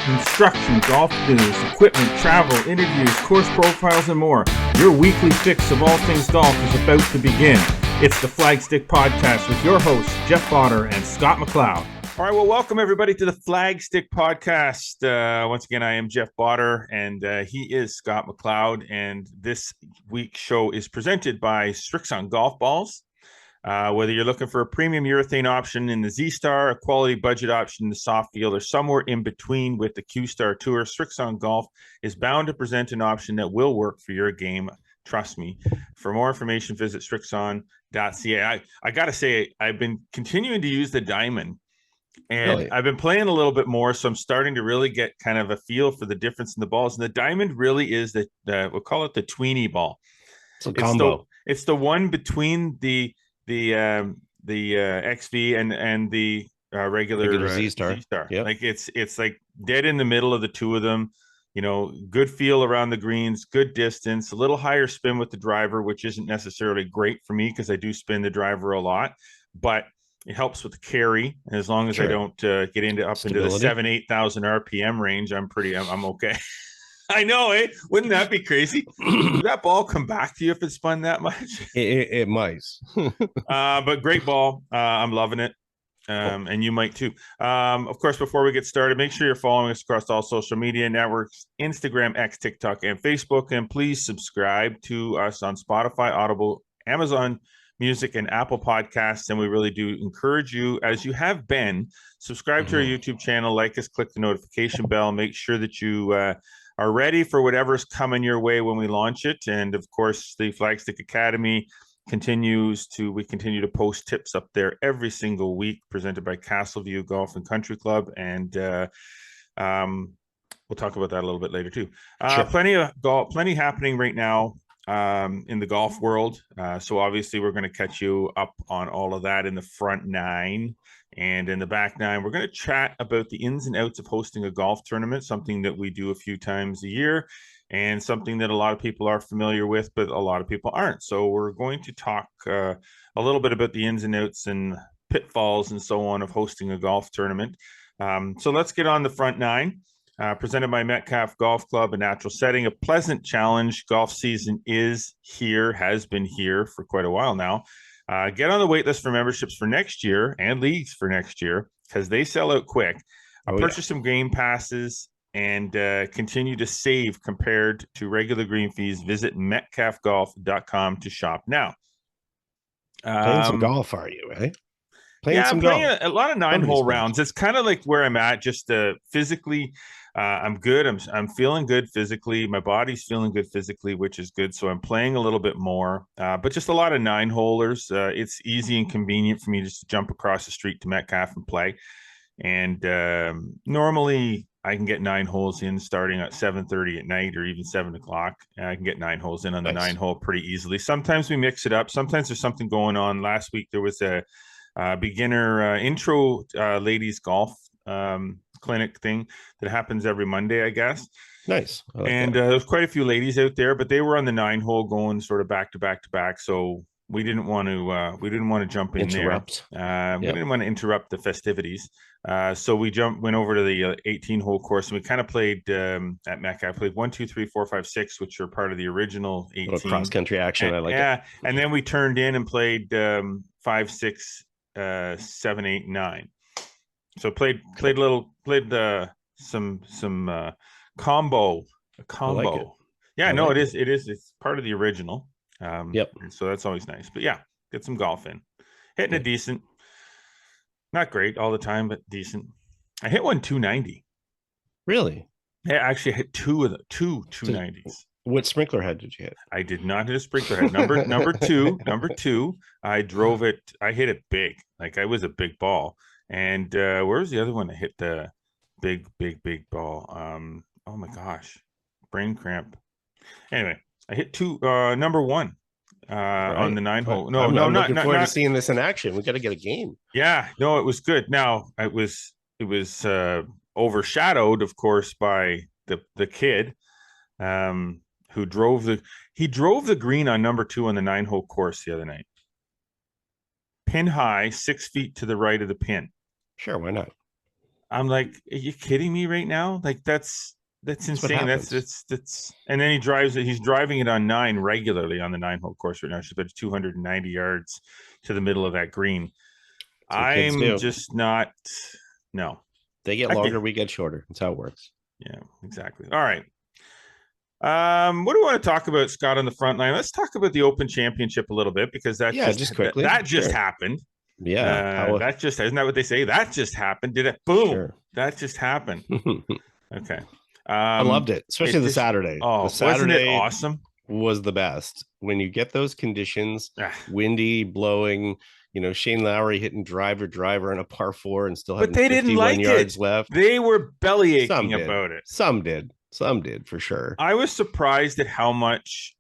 instruction, golf news, equipment, travel, interviews, course profiles, and more. Your weekly fix of all things golf is about to begin. It's the Flagstick Podcast with your hosts, Jeff Potter and Scott McLeod. All right, well, welcome everybody to the Flagstick Podcast. Once again, I am Jeff Potter, and he is Scott McLeod, and this week's show is presented by Strixon Golf Balls. Whether you're looking for a premium urethane option in the Z-Star, a quality budget option in the soft field, or somewhere in between with the Q-Star Tour, Strixon Golf is bound to present an option that will work for your game. Trust me. For more information, visit strixon.ca. I got to say, I've been continuing to use the Diamond, and really? I've been playing a little bit more, so I'm starting to really get kind of a feel for the difference in the balls. And the Diamond really is we'll call it the tweenie ball. It's a combo. It's the one between the XV and the regular Z-Star. Yep. Like it's like dead in the middle of the two of them. You know, good feel around the greens, good distance, a little higher spin with the driver, which isn't necessarily great for me because I do spin the driver a lot, but it helps with the carry. And as long as I don't get into the 7,000-8,000 RPM range, I'm okay. I know, eh? Wouldn't that be crazy? Would that ball come back to you if it spun that much? It might. But great ball. I'm loving it. And you might too. Of course, before we get started, make sure you're following us across all social media networks, Instagram, X, TikTok, and Facebook. And please subscribe to us on Spotify, Audible, Amazon Music, and Apple Podcasts. And we really do encourage you, as you have been, subscribe to our YouTube channel, like us, click the notification bell, make sure that you are ready for whatever's coming your way when we launch it. And of course, the Flagstick Academy continue to post tips up there every single week, presented by Castleview Golf and Country Club. And we'll talk about that a little bit later too. Sure. Plenty happening right now in the golf world. So obviously we're going to catch you up on all of that in the front nine. And in the back nine, we're going to chat about the ins and outs of hosting a golf tournament, something that we do a few times a year and something that a lot of people are familiar with, but a lot of people aren't. So we're going to talk a little bit about the ins and outs and pitfalls and so on of hosting a golf tournament. So let's get on the front nine. Presented by Metcalf Golf Club, a natural setting, a pleasant challenge. Golf season is here, has been here for quite a while now. Get on the wait list for memberships for next year and leagues for next year because they sell out quick. Purchase some game passes and continue to save compared to regular green fees. Visit metcalfgolf.com to shop now. Playing some golf, are you, right? I'm playing a lot of 9-hole rounds. It's kind of like where I'm at, just physically. I'm good. I'm feeling good physically. My body's feeling good physically, which is good. So I'm playing a little bit more, but just a lot of 9-holers. It's easy and convenient for me just to jump across the street to Metcalf and play. And normally I can get 9 holes in starting at 7:30 at night or even 7 o'clock. I can get 9 holes in on the 9-hole pretty easily. Sometimes we mix it up. Sometimes there's something going on. Last week there was a beginner intro ladies golf clinic thing that happens every Monday, I guess. Nice. And there's quite a few ladies out there, but they were on the 9-hole going sort of back to back. So we didn't want to jump in there. We didn't want to interrupt the festivities. So we went over to the 18-hole course, and we kind of played at Metcalf. I played 1, 2, 3, 4, 5, 6, which are part of the original 18. Cross country action. I like it. Yeah, and then we turned in and played 5, 6, 7, 8, 9. So played some combo. Like it. Yeah, no, it is. It's part of the original. Yep. So that's always nice. But yeah, get some golf in. Hitting a decent. Not great all the time, but decent. I hit one 290. Really? Yeah, I actually hit two 290s. What sprinkler head did you hit? I did not hit a sprinkler head. Number two. I drove it. I hit it big. Like I was a big ball. And where's the other one that hit the big ball? Oh my gosh, brain cramp. Anyway, I hit number one on the 9-hole. No, I'm looking forward to seeing this in action. We got to get a game. Yeah, no, it was good. Now it was overshadowed, of course, by the kid who drove the green on number 2 on the 9-hole course the other night. Pin high, 6 feet to the right of the pin. Sure, why not? I'm like, are you kidding me right now? Like that's That's what insane. happens. That's and then he's driving it on 9 regularly on the 9-hole course right now. She's about 290 yards to the middle of that green. That's what kids I'm do. just not no. They get Okay. longer, we get shorter. That's how it works. Yeah, exactly. All right. What do we want to talk about, Scott, on the front line? Let's talk about the Open Championship a little bit because Yeah, just quickly. that just Sure. happened. Yeah. How That just isn't that what they say? That just happened. Did it? Boom. sure. That just happened. Okay. I loved it, especially It the just Saturday. The wasn't it Saturday awesome? was the best. When you get those conditions, Ah, windy, blowing, Shane Lowry hitting driver on a par 4 and still but having they didn't 51 like it. yards left. They were belly Some aching did. about it. Some did for sure. I was surprised at how much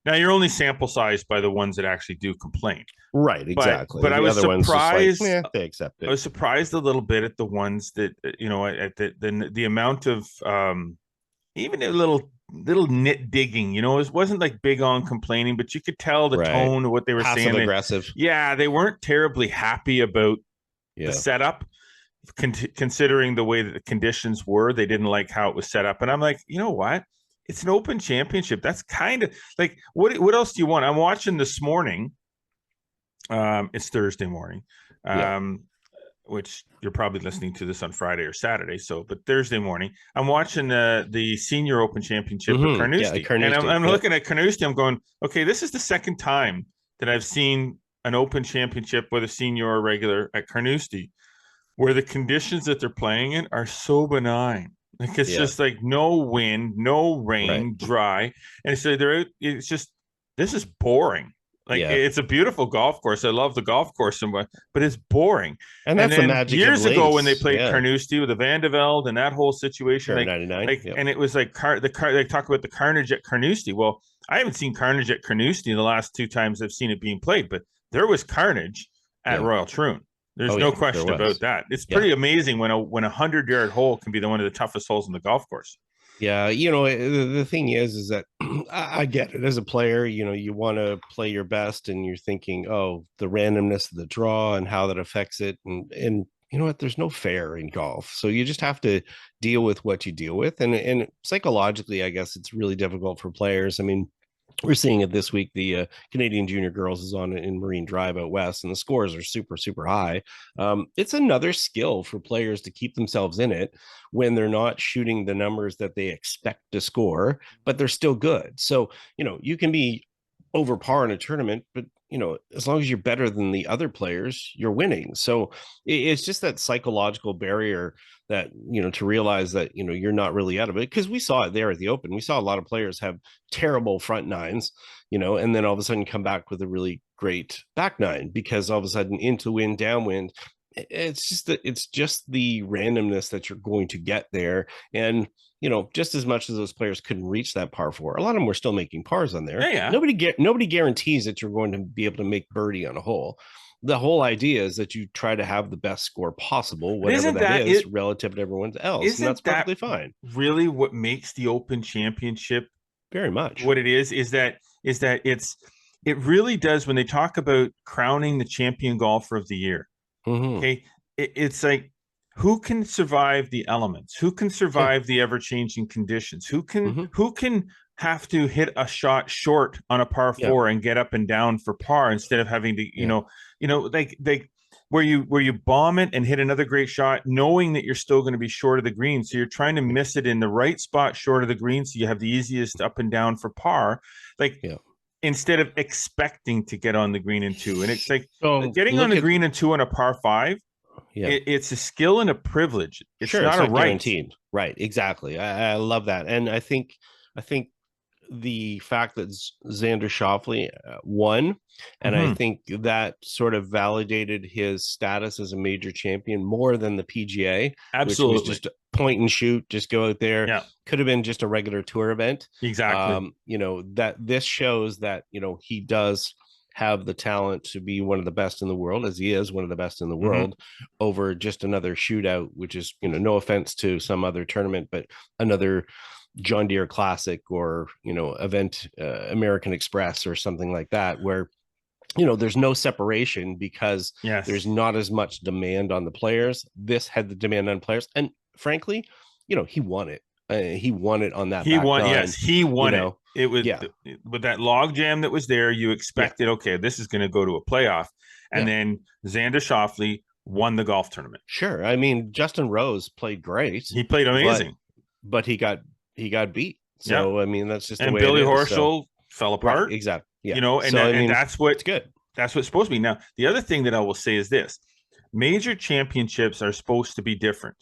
now you're only sample sized by the ones that actually do complain. Right, exactly. But I The was other ones just like, surprised. they accept I it. was surprised a little bit at the ones that at the amount of even a little nit digging. It wasn't like big on complaining, but you could tell the Right. tone of what they were Passive saying. aggressive. Yeah, they weren't terribly happy about the setup, considering the way that the conditions were. They didn't like how it was set up, and I'm like, you know what? It's an Open Championship. That's kind of like what else do you want? I'm watching this morning. It's Thursday morning, which you're probably listening to this on Friday or Saturday. So, but Thursday morning, I'm watching the Senior Open Championship at Carnoustie, and I'm looking at Carnoustie. I'm going, okay, this is the second time that I've seen an Open Championship, whether senior or regular, at Carnoustie, where the conditions that they're playing in are so benign. Like it's just like no wind, no rain, dry, and so it's just this is boring. Like it's a beautiful golf course. I love the golf course, but it's boring. And that's the then magic years of ago links. when they played Carnoustie with the Van de Velde and that whole situation, sure, 99, and it was like they talk about the carnage at Carnoustie. Well, I haven't seen carnage at Carnoustie the last 2 times I've seen it being played, but there was carnage at Royal Troon. There's no question about that. It's pretty amazing when a 100-yard hole can be one of the toughest holes in the golf course. Yeah, the thing is that I get it. As a player, you want to play your best, and you're thinking, oh, the randomness of the draw and how that affects it, and you know what? There's no fair in golf, so you just have to deal with what you deal with, and psychologically, I guess it's really difficult for players. I mean, we're seeing it this week. The Canadian Junior Girls is on in Marine Drive out west, and the scores are super, super high. It's another skill for players to keep themselves in it when they're not shooting the numbers that they expect to score, but they're still good. So, you can be over par in a tournament, but as long as you're better than the other players, you're winning. So it's just that psychological barrier that, to realize that, you're not really out of it. Because we saw it there at the Open. We saw a lot of players have terrible front nines, and then all of a sudden come back with a really great back nine because all of a sudden into wind, downwind. It's just the randomness that you're going to get there. And just as much as those players couldn't reach that par 4, a lot of them were still making pars on there. Yeah. Nobody guarantees that you're going to be able to make birdie on a hole. The whole idea is that you try to have the best score possible, whatever that is, relative to everyone else. And that's perfectly fine. Really what makes the Open Championship very much what it is that it really does, when they talk about crowning the champion golfer of the year. Okay. It's like, who can survive the elements? Who can survive the ever-changing conditions? Who can have to hit a shot short on a par 4 and get up and down for par instead of having to, like where you bomb it and hit another great shot, knowing that you're still going to be short of the green. So you're trying to miss it in the right spot short of the green, so you have the easiest up and down for par. Instead of expecting to get on the green in 2. And it's like getting on the green in 2 on a par 5. It's a skill and a privilege. It's not a right. Guaranteed. Right. Exactly. I love that. And I think the fact that Xander Schauffele won, and I think that sort of validated his status as a major champion more than the PGA. Absolutely. Which was just point and shoot, just go out there. Yeah. Could have been just a regular tour event. Exactly. That this shows that, he does have the talent to be one of the best in the world, as he is one of the best in the world, over just another shootout, which is, no offense to some other tournament, but another John Deere Classic or, event, American Express or something like that, where there's no separation because there's Yes. not as much demand on the players. This had the demand on players, and frankly, he won it. He won it on that He back won. nine. Yes, he You won it. know, It was yeah, with that log jam that was there. You yeah, expected, okay, this is going to go to a playoff, and yeah. then Xander Schauffele won the golf tournament. Sure. I mean, Justin Rose played great, He played but amazing. he got beat. Yeah, So I mean, that's just the and way it Billy is. So Horschel fell right, apart. exactly. You Yeah. know, So I and mean, that's what it's good. it's supposed to be. Now, the other thing that I will say is this: major championships are supposed to be different.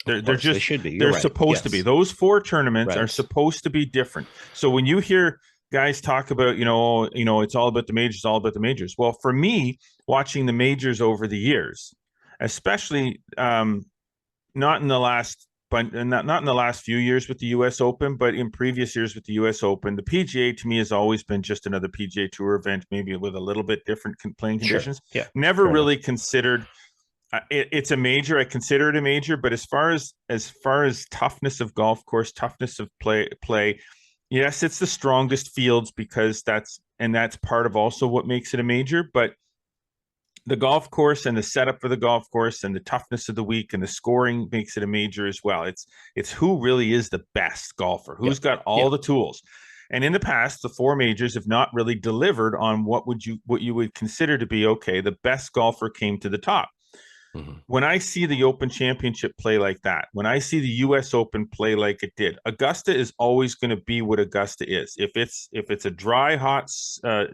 Of They're course, they just should be. You're they're right. supposed to be. Yes. Those four tournaments are Right. supposed to be different. So when you hear guys talk about, it's all about the majors, all about the majors. Well, for me, watching the majors over the years, especially not in the last but not in the last few years with the US Open, but in previous years with the US Open, the PGA to me has always been just another PGA Tour event, maybe with a little bit different playing Sure. conditions. Yeah. Never Fair really enough. considered it's a major. I consider it a major, but as far as toughness of golf course, toughness of play, yes, it's the strongest fields because that's part of also what makes it a major. But the golf course and the setup for the golf course and the toughness of the week and the scoring makes it a major as well. It's who really is the best golfer, Yeah. who's got Yeah. all the tools. And in the past, the four majors have not really delivered on what you would consider to be okay. The best golfer came to the top. Mm-hmm. When I see the Open Championship play like that, when I see the U.S. Open play like it did, Augusta is always going to be what Augusta is. If it's a dry, hot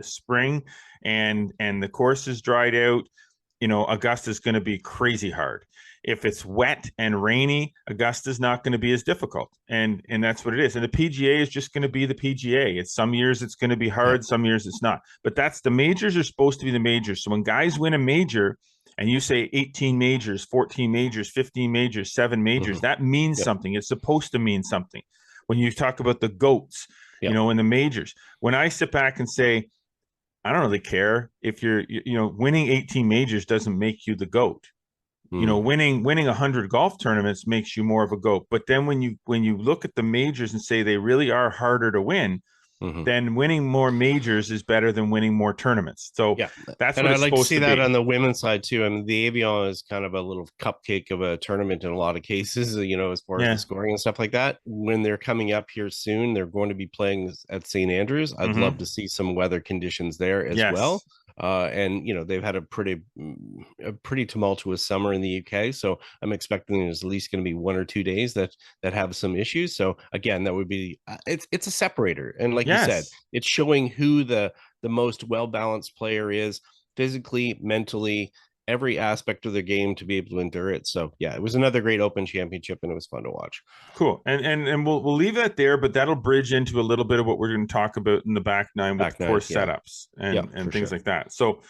spring and the course is dried out, Augusta is going to be crazy hard. If it's wet and rainy, Augusta is not going to be as difficult, and that's what it is. And the PGA is just going to be the PGA. It's some years it's going to be Yeah. hard, some years it's not. But that's the majors are supposed to be the majors. So when guys win a major and you say 18 majors, 14 majors, 15 majors, 7 majors, Mm-hmm. that means Yep. something. It's supposed to mean something. When you talk about the GOATs, Yep. in the majors, when I sit back and say, I don't really care if winning 18 majors doesn't make you the GOAT. Mm-hmm. Winning 100 golf tournaments makes you more of a GOAT. But then when you look at the majors and say they really are harder to win, Mm-hmm. then winning more majors is better than winning more tournaments. So Yeah. that's And what I'd it's like to supposed see to that be. on the women's side too. I mean, the Avion is kind of a little cupcake of a tournament in a lot of cases, as far as the Yeah. scoring and stuff like that. When they're coming up here soon, they're going to be playing at St. Andrews. I'd love Mm-hmm. to see some weather conditions there as well. Yes. And they've had a pretty tumultuous summer in the UK, so I'm expecting there's at least going to be 1 or 2 days that have some issues. So again, that would be it's a separator, and like you said, Yes. it's showing who the most well balanced player is physically, mentally, every aspect of the game to be able to endure it. So yeah, it was another great Open Championship, and it was fun to watch. Cool. And we'll leave that there, but that'll bridge into a little bit of what we're going to talk about in the back nine with the Back nine, course yeah, setups yeah, and for things sure. like that. So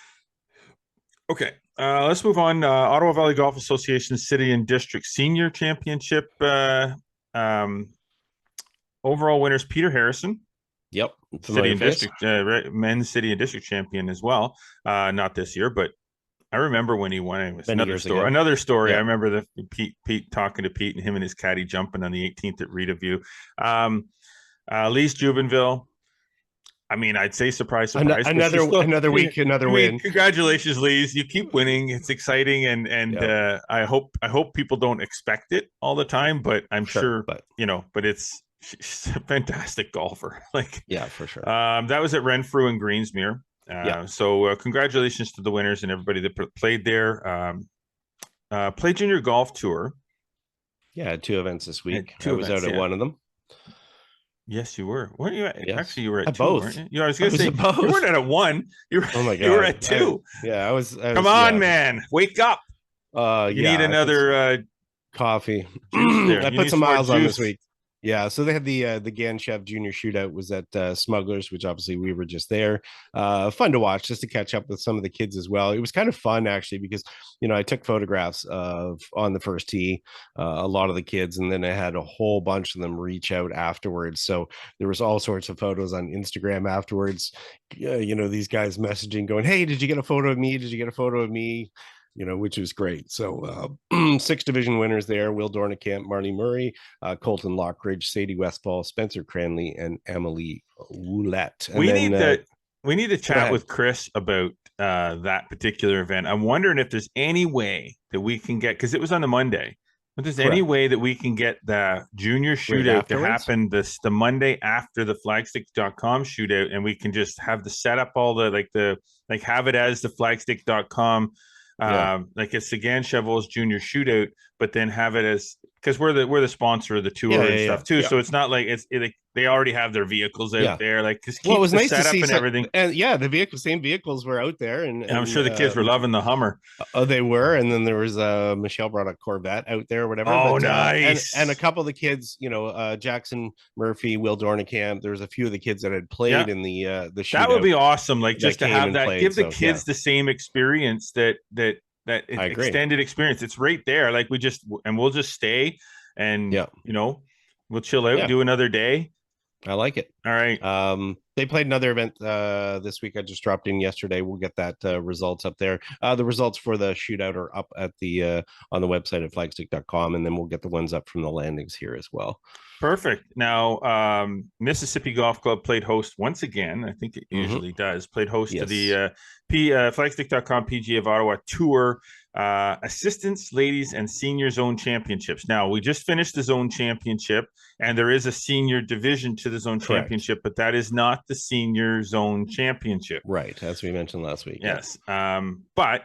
okay, let's move on. Ottawa Valley Golf Association City and District Senior Championship. Um, Overall winners Peter Harrison, Yep, City familiar and face. District men's City and District champion as well. Not this year, but I remember when he won. It was Many another years story. ago. Another story. I Yeah. remember the Pete talking to Pete and him and his caddy jumping on the 18th at Rita View. Lee's Jubenville. I mean, I'd say surprise, surprise, but she's Another still. another week, I another mean, win. congratulations, Lee's. You keep winning. It's exciting, and Yeah, I hope people don't expect it all the time, but I'm sure, sure but But she's a fantastic golfer. Like, yeah, for sure. that was at Renfrew and Greensmere. Yeah, So congratulations to the winners and everybody that played there. Play Junior Golf Tour. yeah. 2 events this At week. I two was out events, at yeah. one of them. Yes, you were. Weren't you? Yes, Actually, you were at at two, weren't both. you? I was I gonna was say at you weren't both. at one. You were Oh my you were at god. two. Yeah, I was. Come on, Yeah. man, wake up! You Yeah. need I put another some coffee. juice there. I You put need some some more miles on this juice. week. Yeah, so they had the Ganchev Junior Shootout was at Smugglers, which obviously we were just there. Fun to watch, just to catch up with some of the kids as well. It was kind of fun actually because I took photographs of on the first tee, a lot of the kids, and then I had a whole bunch of them reach out afterwards. So there was all sorts of photos on Instagram afterwards. These guys messaging, going, "Hey, did you get a photo of me? Did you get a photo of me?" Which was great. So 6 division winners there: Will Dornicamp, Marnie Murray, Colton Lockridge, Sadie Westfall, Spencer Cranley, and Emily Woulette. And We then need that. We need to chat with Chris about that particular event. I'm wondering if there's any way that we can get, because it was on the Monday, but there's any way that we can get the junior shootout to happen the Monday after the flagstick.com shootout, and we can just have the setup, all the have it as the flagstick.com like it's Sagan Cheval's junior shootout, but then have it as, because we're the sponsor of the tour and stuff too. So it's not like they already have their vehicles out there. Like, just keep the setup and everything. And the same vehicles were out there, and I'm sure the kids were loving the Hummer. Oh, they were. And then there was Michelle brought a Corvette out there or whatever. Oh, nice. And a couple of the kids, Jackson Murphy, Will Dornicamp, there was a few of the kids that had played in the shootout. That would be awesome. Like, just to have that, give the kids the same experience that extended experience. It's right there. Like, we'll just stay and we'll chill out, do another day. I like it. All right. They played another event this week. I just dropped in yesterday. We'll get that results up there. The results for the shootout are up at the on the website at flagstick.com, and then we'll get the ones up from the landings here as well. Perfect. Now, Mississippi Golf Club played host once again. I think it usually does. Played host to the flagstick.com PGA of Ottawa Tour Assistants, Ladies, and Senior Zone Championships. Now, we just finished the Zone Championship, and there is a senior division to the Zone Championship, but that is not the Senior Zone Championship. Right, as we mentioned last week. Yes. But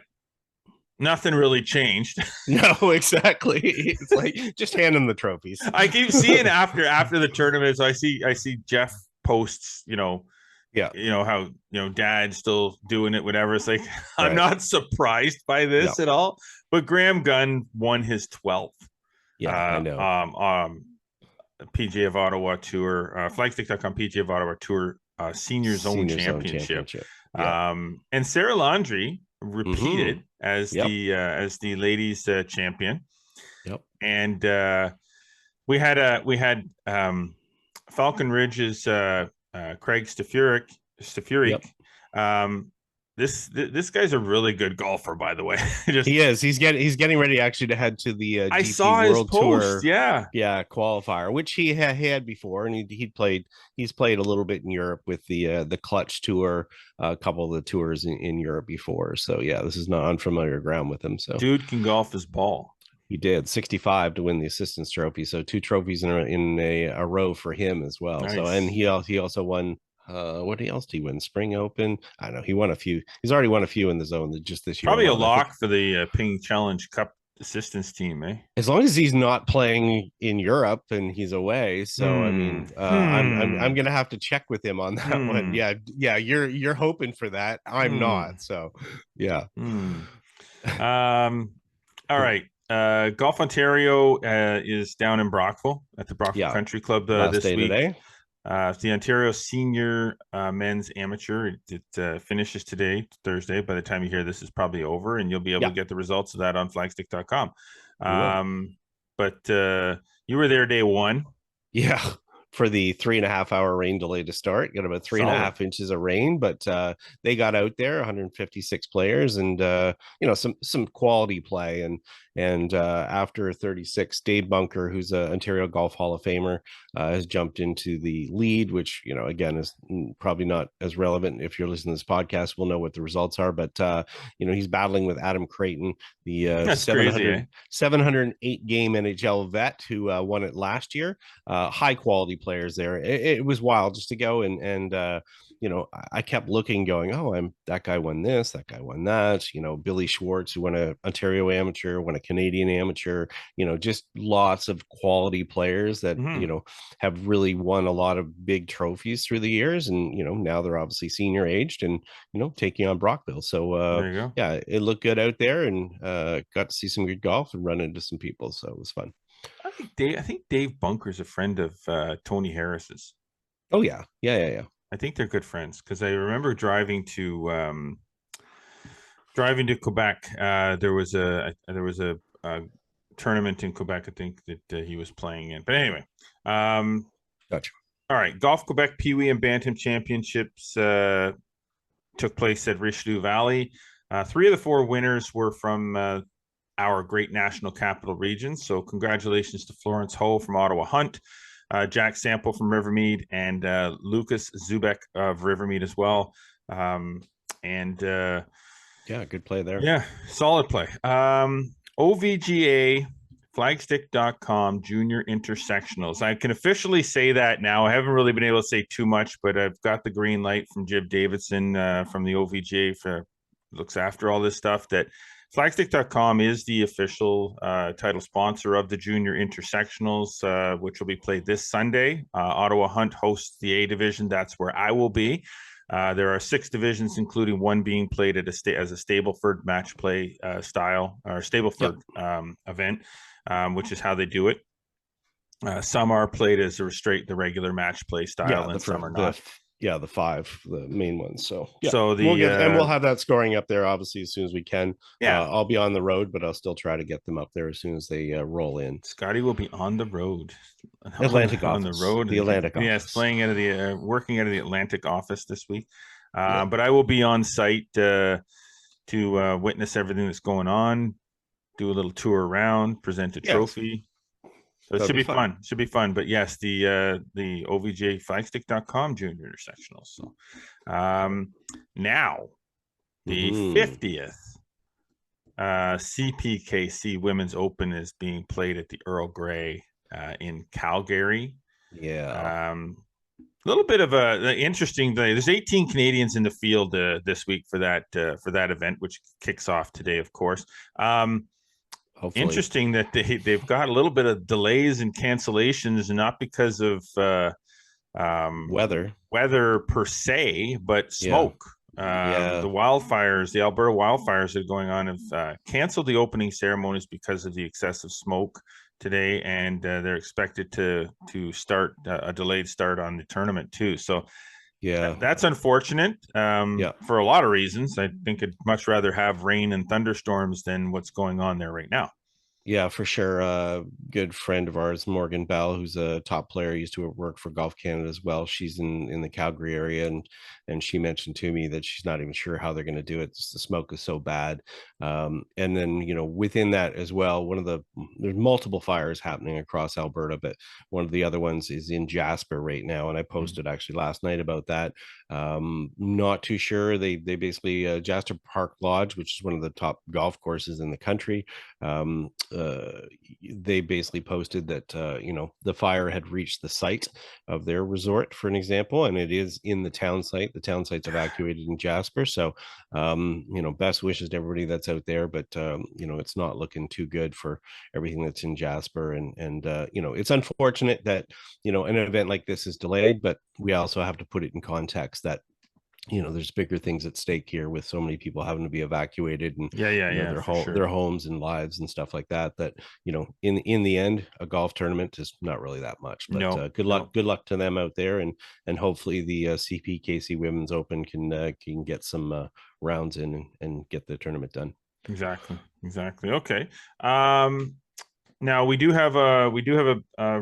nothing really changed. No, exactly. It's like, just hand them the trophies. I keep seeing after the tournament, so I see Jeff posts, how dad's still doing it, whatever. It's like, I'm not surprised by this at all. But Graham Gunn won his 12th. Yeah, I know. PGA of Ottawa Tour, flagstick.com PGA of Ottawa Tour Senior Zone Championship. And Sarah Landry repeated as the ladies champion. Yep. And we had Falcon Ridge's Craig Stafuric. This guy's a really good golfer, by the way. He is. He's getting ready actually to head to the I GP saw World his post, Tour, qualifier, which he had before, and he's played a little bit in Europe with the Clutch Tour, a couple of the tours in Europe before. So this is not unfamiliar ground with him. So dude can golf his ball. He did 65 to win the Assistants Trophy, so 2 trophies in a row for him as well. Nice. So, and he also won. What else did he win? Spring Open? I don't know. He won a few. He's already won a few in the zone just this year. Probably a lock for the Ping Challenge Cup Assistance team, eh? As long as he's not playing in Europe and he's away. So I mean, I'm gonna have to check with him on that one. Yeah. You're hoping for that. I'm not. So yeah. All right. Golf Ontario is down in Brockville at the Brockville Country Club this week. Today. The Ontario Senior Men's Amateur, it finishes today, Thursday. By the time you hear this, is probably over, and you'll be able to get the results of that on flagstick.com. But you were there day one. Yeah, for the 3.5 hour rain delay to start. Got about 3.5 inches of rain, but they got out there, 156 players, and some quality play. And after 36, Dave Bunker, who's an Ontario Golf Hall of Famer, has jumped into the lead, which, again, is probably not as relevant. If you're listening to this podcast, we'll know what the results are. But, he's battling with Adam Creighton, the 708 game NHL vet who won it last year. High quality players there. It was wild just to go and I kept looking, going, that guy won this, that guy won that. Billy Schwartz, who won an Ontario Amateur, won a Canadian Amateur. Just lots of quality players that have really won a lot of big trophies through the years, and now they're obviously senior aged and taking on Brockville. So there you go. Yeah, it looked good out there, and got to see some good golf and run into some people, so it was fun. I think Dave Bunker's a friend of Tony Harris's. Oh yeah. I think they're good friends, because I remember driving to Quebec. There was a tournament in Quebec, I think, that he was playing in. But anyway, gotcha. All right, Golf Quebec Pee Wee and Bantam Championships took place at Richelieu Valley. 3 of the 4 winners were from our great national capital region. So congratulations to Florence Ho from Ottawa Hunt, Jack Sample from Rivermead, and Lucas Zubek of Rivermead as well. And Yeah, good play there. yeah, solid play. OVGA flagstick.com junior intersectionals. I can officially say that now. I haven't really been able to say too much, but I've got the green light from Jib Davidson from the OVGA for looks after all this stuff, that flagstick.com is the official title sponsor of the junior intersectionals, which will be played this Sunday. Ottawa Hunt hosts the A division. That's where I will be. There are 6 divisions, including one being played at as a Stableford match play style, or Stableford event, which is how they do it. Some are played as the regular match play style, and some are not. The 5, the main ones. So yeah, so we'll have that scoring up there obviously as soon as we can. Yeah, I'll be on the road, but I'll still try to get them up there as soon as they roll in. Scotty will be on the road, Atlantic on office, the road, the Atlantic office. Yes, playing out of the working out of the Atlantic office this week. But I will be on site to witness everything that's going on, do a little tour around, present a trophy. So it should be fun. Should be fun. But yes, the OVJ flagstick.com junior intersectionals. So now the 50th CPKC Women's Open is being played at the Earl Grey in Calgary. Yeah. A little bit of a interesting thing. There's 18 Canadians in the field this week for that event, which kicks off today, of course. Hopefully. Interesting that they've got a little bit of delays and cancellations, not because of weather per se, but smoke. The wildfires, the Alberta wildfires that are going on, have canceled the opening ceremonies because of the excessive smoke today, and they're expected to start a delayed start on the tournament too. So that's unfortunate for a lot of reasons. I think I'd much rather have rain and thunderstorms than what's going on there right now. Yeah, for sure. Good friend of ours, Morgan Bell, who's a top player, used to work for Golf Canada as well. She's in the Calgary area, and she mentioned to me that she's not even sure how they're going to do it. The smoke is so bad. And then, within that as well, there's multiple fires happening across Alberta, but one of the other ones is in Jasper right now. And I posted actually last night about that. Not too sure. They basically Jasper Park Lodge, which is one of the top golf courses in the country. They basically posted that the fire had reached the site of their resort, for an example, and it is in the town site. The town site's evacuated in Jasper, so best wishes to everybody that's out there, but it's not looking too good for everything that's in Jasper, and it's unfortunate that an event like this is delayed, but we also have to put it in context that there's bigger things at stake here, with so many people having to be evacuated, and their homes and lives and stuff like that in the end, a golf tournament is not really that much. But good luck to them out there, and hopefully the CPKC Women's Open can get some rounds in and get the tournament done. Exactly. Okay. Now we do have a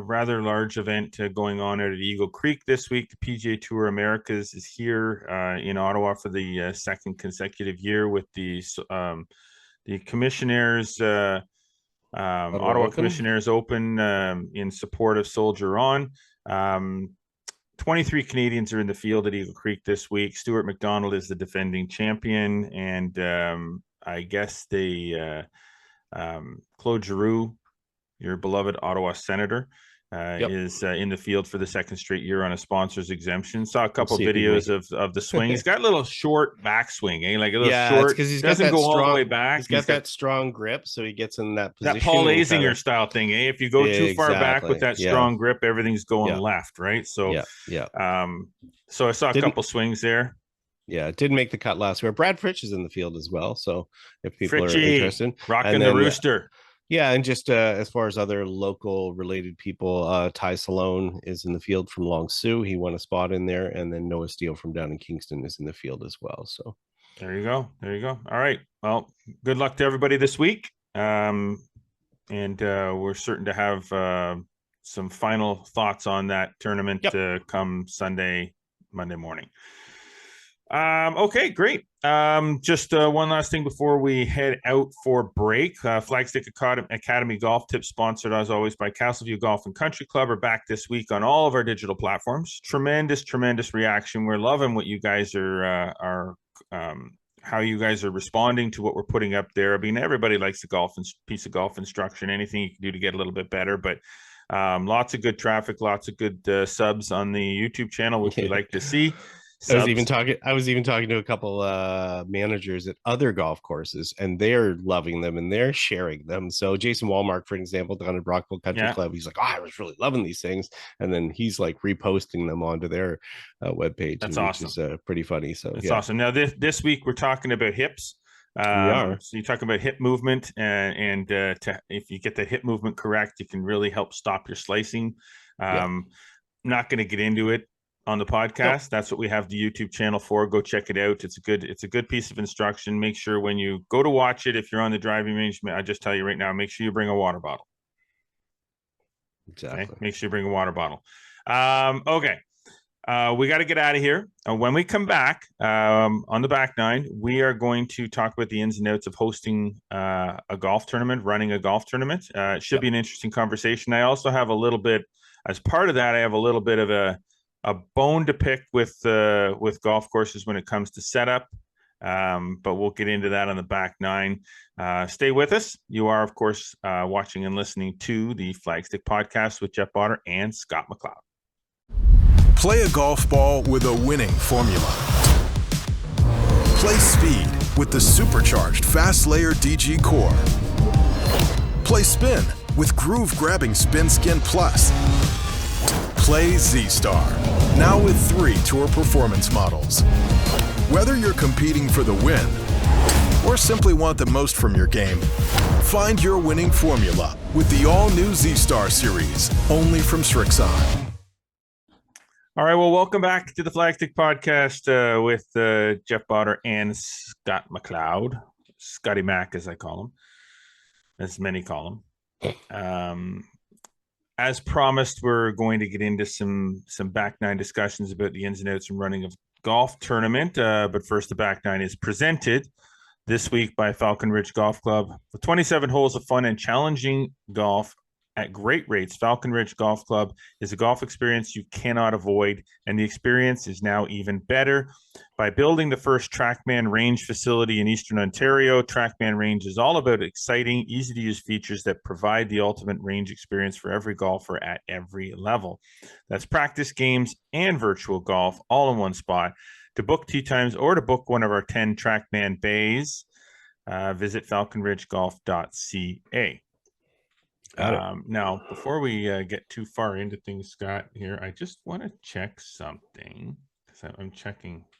rather large event going on at Eagle Creek this week. The PGA Tour Americas is here in Ottawa for the second consecutive year with the Commissionaires Ottawa Commissionaires Open in support of Soldier On. 23 Canadians are in the field at Eagle Creek this week. Stuart McDonald is the defending champion, and I guess Claude Giroux, your beloved Ottawa Senator, is in the field for the second straight year on a sponsor's exemption. Saw a couple videos of the swing. He's got a little short backswing, like a little short. Because he's doesn't go all the way back. He's got that strong grip, so he gets in that position. That Paul Azinger style thing, If you go too far back with that strong grip, everything's going left, right? So so I saw a couple swings there. Yeah, it didn't make the cut last year. Brad Fritch is in the field as well, so if people are interested, rocking the rooster. Yeah, and just as far as other local related people, Ty Salone is in the field from Long Sault. He won a spot in there, and then Noah Steele from down in Kingston is in the field as well. So there you go. All right. Well, good luck to everybody this week, and we're certain to have some final thoughts on that tournament come Monday morning. Okay, great. Just one last thing before we head out for break. Flagstick Academy Golf Tips, sponsored as always by Castleview Golf and Country Club, are back this week on all of our digital platforms. Tremendous reaction. We're loving what you guys are how you guys are responding to what we're putting up there. I mean, everybody likes the piece of golf instruction, anything you can do to get a little bit better, but lots of good traffic, lots of good subs on the YouTube channel, which we like to see. I was even talking to a couple managers at other golf courses, and they're loving them and they're sharing them. So Jason Walmark, for example, down at Brockville Country Club, he's like, "Oh, I was really loving these things," and then he's like reposting them onto their webpage. That's awesome. Which is pretty funny. So it's awesome. Now this week we're talking about hips. We are. So you talk about hip movement, and if you get the hip movement correct, you can really help stop your slicing. Not going to get into it on the podcast. Nope. That's what we have the YouTube channel for. Go check it out. It's a good piece of instruction. Make sure when you go to watch it, if you're on the driving range, I just tell you right now, make sure you bring a water bottle. Exactly. Okay? Make sure you bring a water bottle. Okay. We got to get out of here. When we come back on the back nine, we are going to talk about the ins and outs of hosting a golf tournament, running a golf tournament. It should be an interesting conversation. I also have a little bit, as part of that, I have a little bit of a bone to pick with golf courses when it comes to setup. But we'll get into that on the back nine. Stay with us. You are, of course, watching and listening to the Flagstick podcast with Jeff Botter and Scott McLeod. Play a golf ball with a winning formula. Play speed with the supercharged Fast Layer DG Core. Play spin with groove-grabbing Spin Skin Plus. Play Z-Star, now with 3 Tour Performance models. Whether you're competing for the win or simply want the most from your game, find your winning formula with the all-new Z-Star series, only from Srixon. All right, well, welcome back to the Flagstick podcast with Jeff Botter and Scott McLeod. Scotty Mac, as I call him, as many call him. As promised, we're going to get into some back nine discussions about the ins and outs and running of golf tournament. But first, the back nine is presented this week by Falcon Ridge Golf Club. With 27 holes of fun and challenging golf at great rates, Falcon Ridge Golf Club is a golf experience you cannot avoid, and the experience is now even better. By building the first TrackMan Range facility in Eastern Ontario, TrackMan Range is all about exciting, easy-to-use features that provide the ultimate range experience for every golfer at every level. That's practice games and virtual golf all in one spot. To book tee times or to book one of our 10 TrackMan bays, visit falconridgegolf.ca. Now, before we get too far into things, Scott, here, I just want to check something because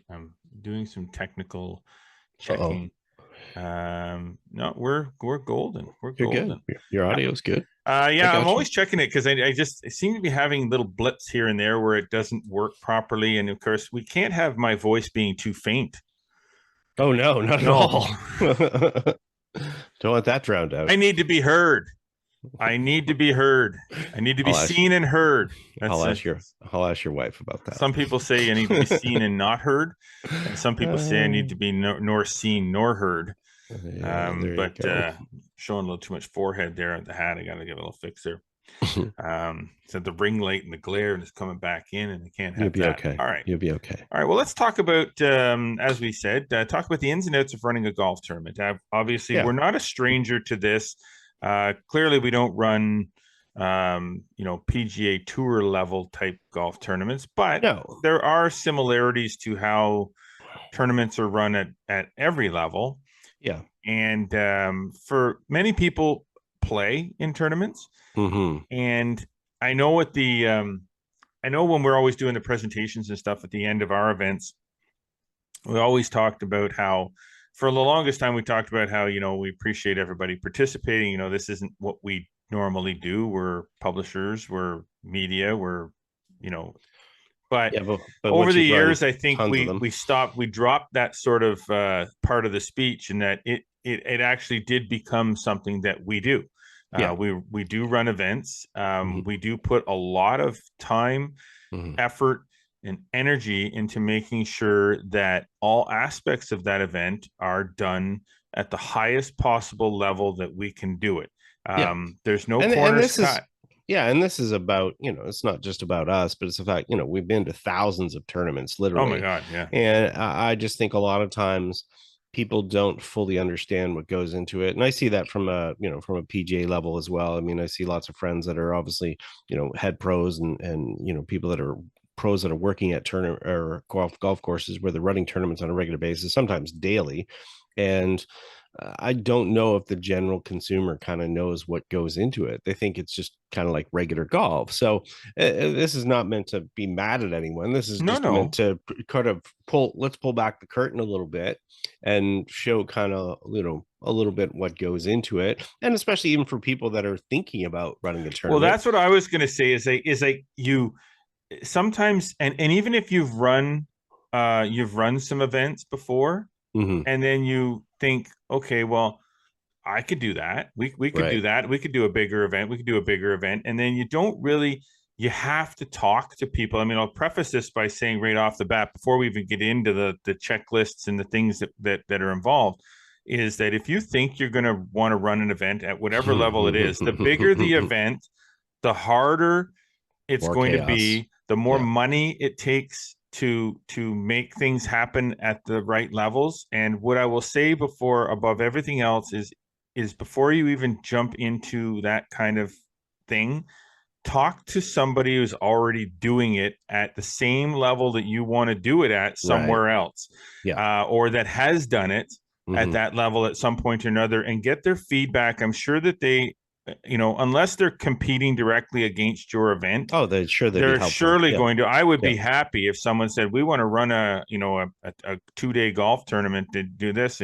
I'm doing some technical checking. No, we're golden. We're golden. Good. Your audio's good. I'm always checking it because I seem to be having little blips here and there where it doesn't work properly, and of course, we can't have my voice being too faint. Oh no, not at all. Don't want that drowned out. I need to be heard. I need to be heard. I need to be seen and heard. I'll ask your wife about that. Some people say I need to be seen and not heard, and some people say I need to be nor seen nor heard. But showing a little too much forehead there at the hat. I got to give it a little fix there. So the ring light and the glare is coming back in, and I can't have that. You'll be okay. All right, you'll be okay. All right. Well, let's talk about, as we said, talk about the ins and outs of running a golf tournament. Obviously, we're not a stranger to this. Clearly we don't run PGA Tour level type golf tournaments, but there are similarities to how tournaments are run at every level. And for many people play in tournaments, and I know when we're always doing the presentations and stuff at the end of our events, we always talked about how, for the longest time, we talked about how, we appreciate everybody participating. This isn't what we normally do. We're publishers, we're media, but over the years, I think we dropped that sort of part of the speech, and that it actually did become something that we do. We do run events. We do put a lot of time, effort, and energy into making sure that all aspects of that event are done at the highest possible level that we can do it. There's no corners cut. And this is about, it's not just about us, but it's the fact, we've been to thousands of tournaments, literally. Oh my God. Yeah. And I just think a lot of times people don't fully understand what goes into it. And I see that from a PGA level as well. I mean, I see lots of friends that are obviously, head pros and people that are pros that are working at tournament or golf courses where they're running tournaments on a regular basis, sometimes daily. And I don't know if the general consumer kind of knows what goes into it. They think it's just kind of like regular golf. So this is not meant to be mad at anyone. This is just meant to kind of let's pull back the curtain a little bit and show kind of, a little bit what goes into it. And especially even for people that are thinking about running a tournament. Well, that's what I was going to say is like you sometimes, and even if you've run some events before, and then you think, okay, well, I could do that. We could do that. We could do a bigger event. We could do a bigger event. And then you have to talk to people. I mean, I'll preface this by saying right off the bat, before we even get into the checklists and the things that are involved, is that if you think you're going to want to run an event at whatever level it is, the bigger the event, the harder it's going to be, the more money it takes to make things happen at the right levels. And what I will say above everything else is before you even jump into that kind of thing, talk to somebody who's already doing it at the same level that you want to do it at somewhere else, or that has done it at that level at some point or another, and get their feedback. I'm sure that they, unless they're competing directly against your event, they're surely going to. I would be happy if someone said, we want to run a 2-day golf tournament to do this.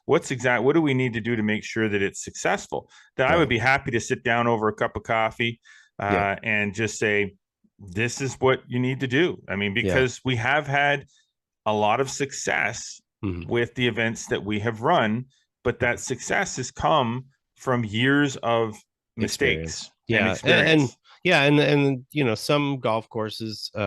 What do we need to do to make sure that it's successful? Then I would be happy to sit down over a cup of coffee and just say, this is what you need to do. I mean, because we have had a lot of success with the events that we have run, but that success has come from years of mistakes and experience. And some golf courses, who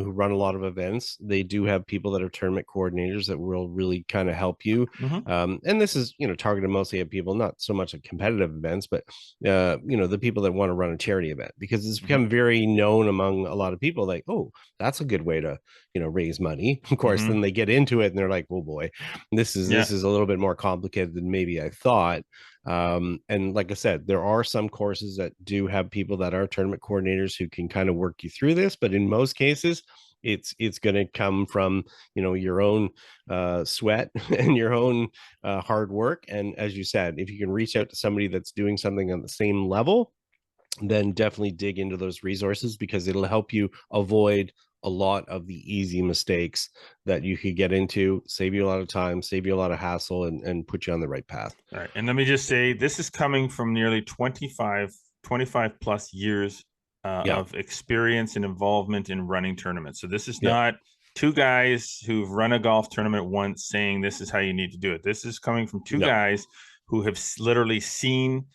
run a lot of events, they do have people that are tournament coordinators that will really kind of help you. And this is, targeted mostly at people, not so much at competitive events, but, the people that want to run a charity event, because it's become very known among a lot of people, like, oh, that's a good way to, raise money. Of course, then they get into it and they're like, oh boy, this is a little bit more complicated than maybe I thought. And like I said, there are some courses that do have people that are tournament coordinators who can kind of work you through this, but in most cases it's going to come from your own sweat and your own hard work. And as you said, if you can reach out to somebody that's doing something on the same level, then definitely dig into those resources, because it'll help you avoid a lot of the easy mistakes that you could get into, save you a lot of time, save you a lot of hassle, and put you on the right path. All right. And let me just say, this is coming from nearly 25 plus years of experience and involvement in running tournaments. So this is not two guys who've run a golf tournament once saying this is how you need to do it. This is coming from two guys who have literally seen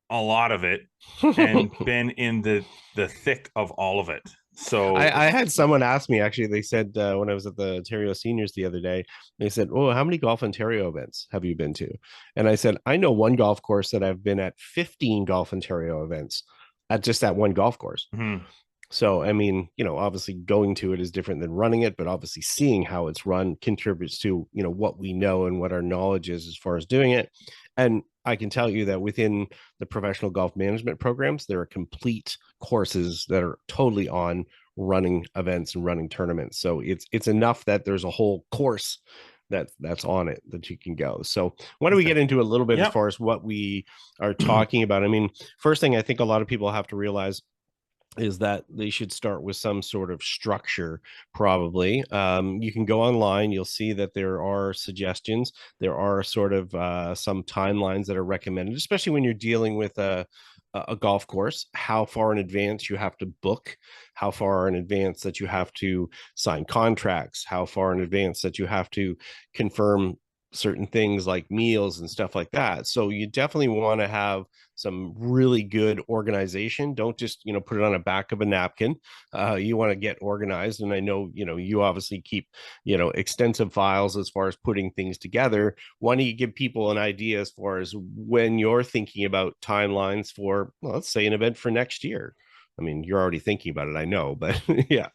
a lot of it and been in the thick of all of it. So I had someone ask me, actually, they said when I was at the Ontario Seniors the other day, they said, oh, how many Golf Ontario events have you been to? And I said, I know one golf course that I've been at 15 Golf Ontario events at just that one golf course. So, I mean, obviously going to it is different than running it, but obviously seeing how it's run contributes to, what we know and what our knowledge is as far as doing it. And I can tell you that within the professional golf management programs, there are complete courses that are totally on running events and running tournaments. So it's enough that there's a whole course that's on it that you can go. So why don't we get into a little bit as far as what we are talking about? I mean, first thing I think a lot of people have to realize is that they should start with some sort of structure, probably. You can go online, you'll see that there are suggestions. There are sort of some timelines that are recommended, especially when you're dealing with a golf course, how far in advance you have to book, how far in advance that you have to sign contracts, how far in advance that you have to confirm certain things like meals and stuff like that. So you definitely want to have some really good organization. Don't just, put it on the back of a napkin. You want to get organized. And I know, you obviously keep, extensive files as far as putting things together. Why don't you give people an idea as far as when you're thinking about timelines for, well, let's say an event for next year? I mean, you're already thinking about it, I know, but yeah.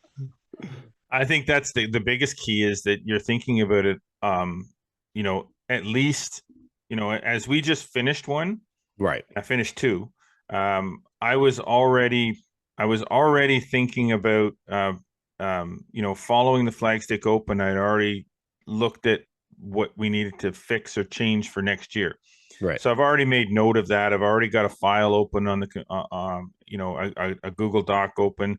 I think that's the biggest key, is that you're thinking about it, at least, as we just finished one, right? I finished two. I was already thinking about, following the Flagstick Open. I'd already looked at what we needed to fix or change for next year. Right. So I've already made note of that. I've already got a file open on the, a Google Doc open,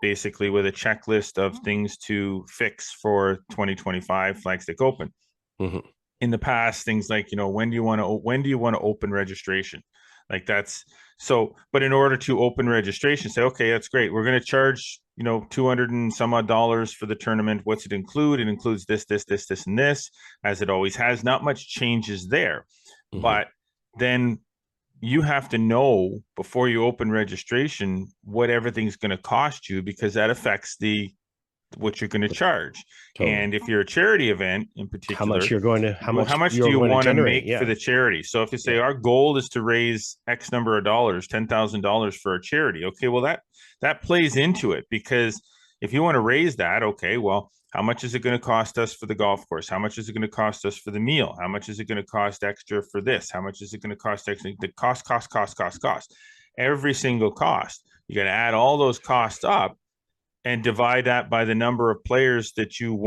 basically with a checklist of things to fix for 2025 Flagstick Open. Mm-hmm. In the past, things like, when do you want to open registration? Like that's so, but in order to open registration, say, okay, that's great. We're going to charge, $200 and some odd for the tournament. What's it include? It includes this, and this, as it always has. Not much changes there. Mm-hmm. But then you have to know before you open registration what everything's going to cost you, because that affects what you're going to charge. Totally. And if you're a charity event in particular, how much do you want to make for the charity? So if you say our goal is to raise X number of dollars, $10,000 for a charity, okay, well that plays into it, because if you want to raise that, okay, well, how much is it going to cost us for the golf course? How much is it going to cost us for the meal? How much is it going to cost extra for this? How much is it going to cost extra? The cost. Every single cost. You got to add all those costs up and divide that by the number of players that you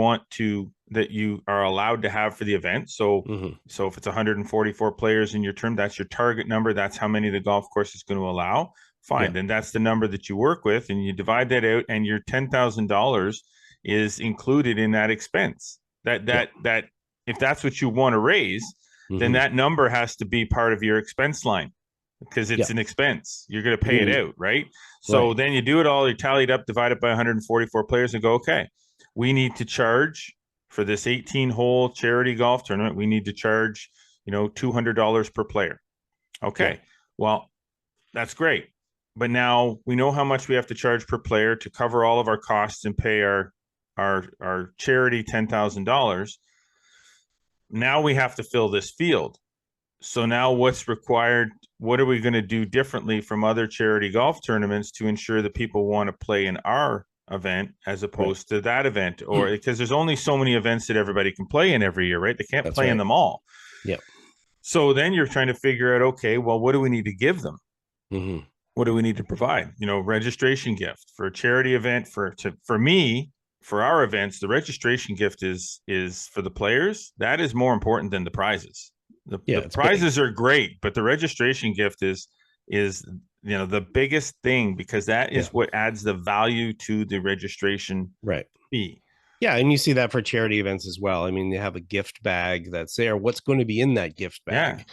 are allowed to have for the event. So, So if it's 144 players in your term, that's your target number. That's how many the golf course is going to allow. Fine. Then that's the number that you work with, and you divide that out, and your $10,000 is included in that expense. That if that's what you want to raise, then that number has to be part of your expense line, because it's an expense. You're going to pay it out, right? So then you do it all, you tally it up, divide it by 144 players, and go, okay, we need to charge for this 18-hole charity golf tournament, we need to charge, $200 per player. Okay, well, that's great. But now we know how much we have to charge per player to cover all of our costs and pay our charity $10,000. Now we have to fill this field. So now what's required? What are we going to do differently from other charity golf tournaments to ensure that people want to play in our event as opposed to that event? Or because there's only so many events that everybody can play in every year, right? They can't play in them all. Yeah. So then you're trying to figure out, okay, well, what do we need to give them? What do we need to provide? Registration gift for a charity event. For me, for our events, the registration gift is for the players. That is more important than the prizes. The prizes are great, but the registration gift is the biggest thing, because that is what adds the value to the registration fee. Yeah, and you see that for charity events as well. I mean, they have a gift bag that's there. What's going to be in that gift bag?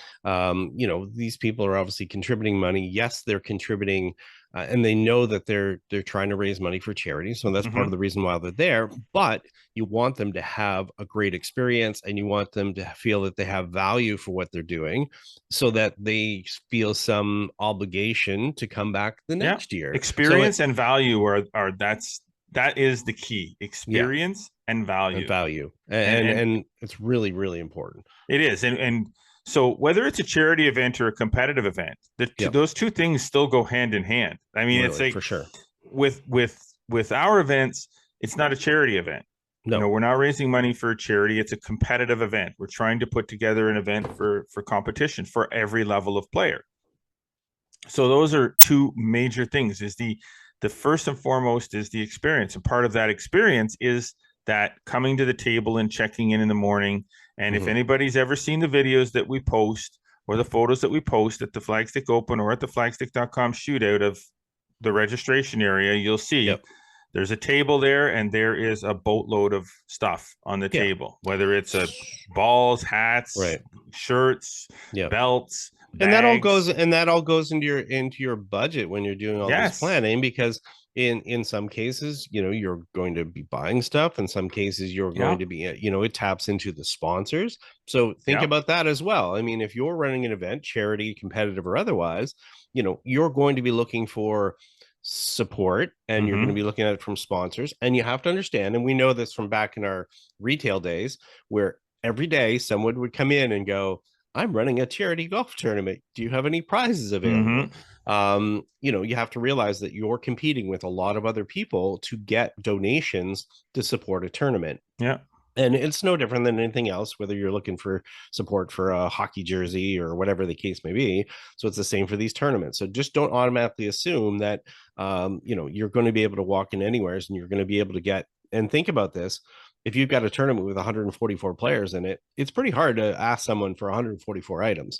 These people are obviously contributing money. Yes, they're contributing, and they know that they're trying to raise money for charity. So that's part of the reason why they're there. But you want them to have a great experience, and you want them to feel that they have value for what they're doing, so that they feel some obligation to come back the next year. Experience and value that is the key. Experience and value. And it's really, really important. It is. And so whether it's a charity event or a competitive event, those two things still go hand in hand. I mean, really, it's like, for sure, with our events, it's not a charity event. No, we're not raising money for a charity. It's a competitive event. We're trying to put together an event for competition for every level of player. So those are two major things. The first and foremost is the experience. And part of that experience is that coming to the table and checking in the morning. And if anybody's ever seen the videos that we post or the photos that we post at the Flagstick Open or at the flagstick.com shootout of the registration area, you'll see there's a table there, and there is a boatload of stuff on the table, whether it's balls, hats, shirts, belts, And bags. that all goes into your budget when you're doing all this Yes. planning, because in some cases, you're going to be buying stuff. In some cases, you're Yeah. going to be, it taps into the sponsors. So think Yeah. about that as well. I mean, if you're running an event, charity, competitive or otherwise, you're going to be looking for support, and you're going to be looking at it from sponsors. And you have to understand, and we know this from back in our retail days, where every day someone would come in and go, I'm running a charity golf tournament. Do you have any prizes available? You have to realize that you're competing with a lot of other people to get donations to support a tournament. Yeah. And it's no different than anything else, whether you're looking for support for a hockey jersey or whatever the case may be. So it's the same for these tournaments. So just don't automatically assume that, you're going to be able to walk in anywhere and you're going to be able to get, and think about this. If you've got a tournament with 144 players in it, it's pretty hard to ask someone for 144 items,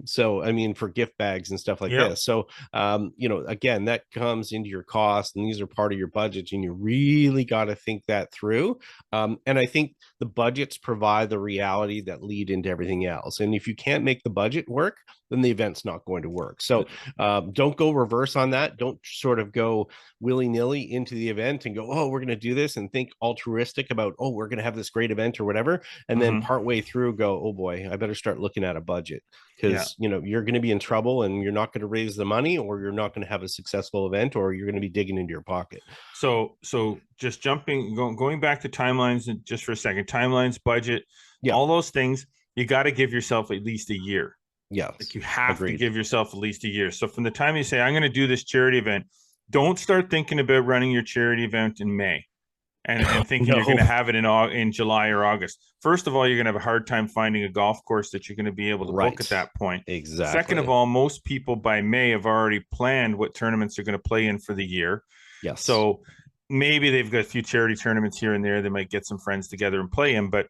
So, I mean, for gift bags and stuff like this. So, again, that comes into your cost, and these are part of your budget, and you really got to think that through. And I think the budgets provide the reality that lead into everything else. And if you can't make the budget work, then the event's not going to work. So don't go reverse on that. Don't sort of go willy-nilly into the event and go, oh, we're going to do this, and think altruistic about, oh, we're going to have this great event or whatever. And then partway through go, oh boy, I better start looking at a budget, because you're going to be in trouble, and you're not going to raise the money, or you're not going to have a successful event, or you're going to be digging into your pocket. So just going back to timelines, and just for a second, timelines, budget, all those things, you got to give yourself at least a year. Yeah. Like you have to give yourself at least a year. So from the time you say, I'm going to do this charity event, don't start thinking about running your charity event in May and thinking you're going to have it in July or August. First of all, you're going to have a hard time finding a golf course that you're going to be able to book at that point. Exactly. Second of all, most people by May have already planned what tournaments they're going to play in for the year. Yes. So maybe they've got a few charity tournaments here and there. They might get some friends together and play in, but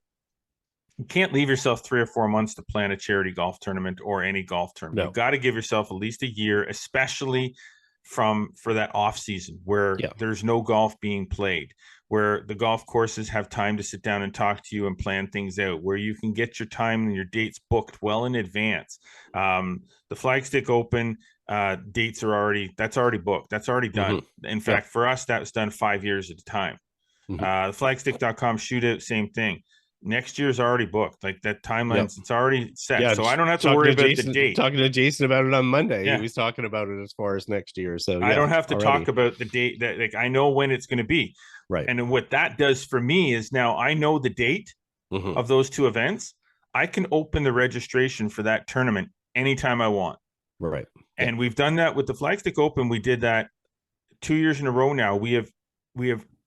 you can't leave yourself 3 or 4 months to plan a charity golf tournament or any golf tournament. You've got to give yourself at least a year, especially for that off season where there's no golf being played, where the golf courses have time to sit down and talk to you and plan things out, where you can get your time and your dates booked well in advance. The Flagstick Open dates are already booked. That's already done. In fact, for us, that was done 5 years at a time. The flagstick.com shootout, same thing. Next year's already booked. Like that timeline, it's already set. So I don't have to worry about the date. Talking to Jason about it on Monday. He was talking about it as far as next year. So I don't have to talk about the date. That like I know when it's going to be. Right. And what that does for me is now I know the date of those two events. I can open the registration for that tournament anytime I want. Right. And we've done that with the Flagstick Open. We did that 2 years in a row now. We have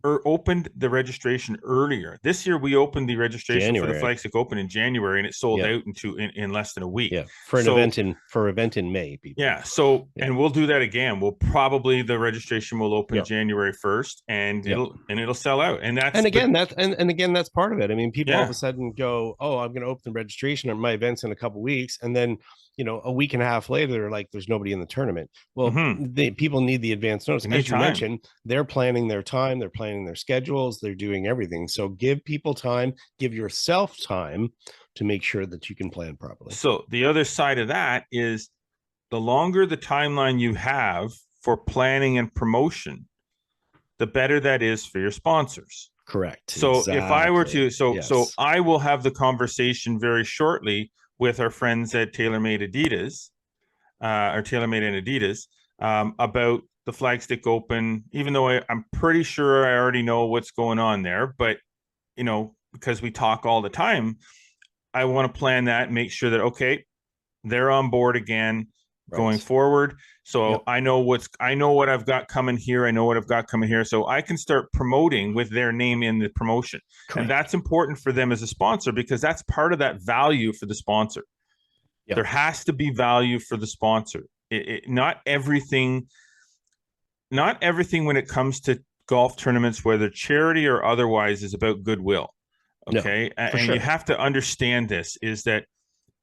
opened the registration earlier. This year we opened the registration for the Flagstick Open in January, and it sold out in less than a week. Yeah, for an event in May. People. Yeah. So and we'll do that again. The registration will open January 1st, and it'll sell out. And that's part of it. I mean, people all of a sudden go, oh, I'm going to open the registration at my events in a couple of weeks, and then a week and a half later, they're like, there's nobody in the tournament. Well, people need the advance notice. As you mentioned, they're planning their time, they're planning their schedules, they're doing everything. So give people time, give yourself time to make sure that you can plan properly. So the other side of that is the longer the timeline you have for planning and promotion, the better that is for your sponsors. Correct. So if I were to, so I will have the conversation very shortly with our friends at TaylorMade Adidas, or TaylorMade and Adidas, about the Flagstick Open, even though I'm pretty sure I already know what's going on there, but, because we talk all the time, I want to plan that and make sure that, okay, they're on board again going forward. So I know what I've got coming here. I know what I've got coming here. So I can start promoting with their name in the promotion. Correct. And that's important for them as a sponsor, because that's part of that value for the sponsor. Yep. There has to be value for the sponsor. Not everything when it comes to golf tournaments, whether charity or otherwise, is about goodwill. Okay. No, and you have to understand this, is that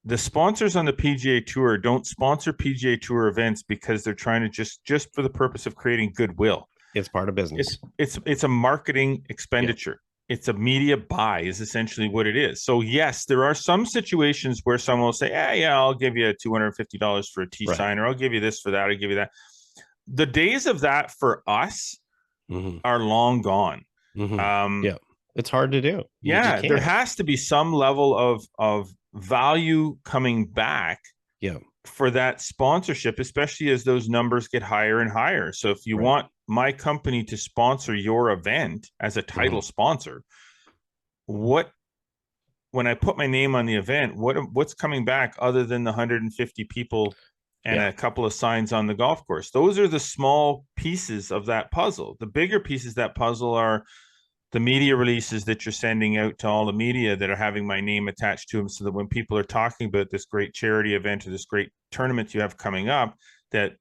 the sponsors on the PGA Tour don't sponsor PGA Tour events because they're trying to just for the purpose of creating goodwill. It's part of business. It's a marketing expenditure. it's a media buy is essentially what it is. So yes, there are some situations where someone will say, yeah, I'll give you $250 for a tee sign, or I'll give you this for that, I'll give you that. The days of that for us are long gone. It's hard to do. There has to be some level of value coming back for that sponsorship, especially as those numbers get higher and higher. So if you want my company to sponsor your event as a title sponsor, when I put my name on the event, what's coming back other than the 150 people and a couple of signs on the golf course? Those are the small pieces of that puzzle. The bigger pieces of that puzzle are the media releases that you're sending out to all the media that are having my name attached to them, so that when people are talking about this great charity event or this great tournament you have coming up, that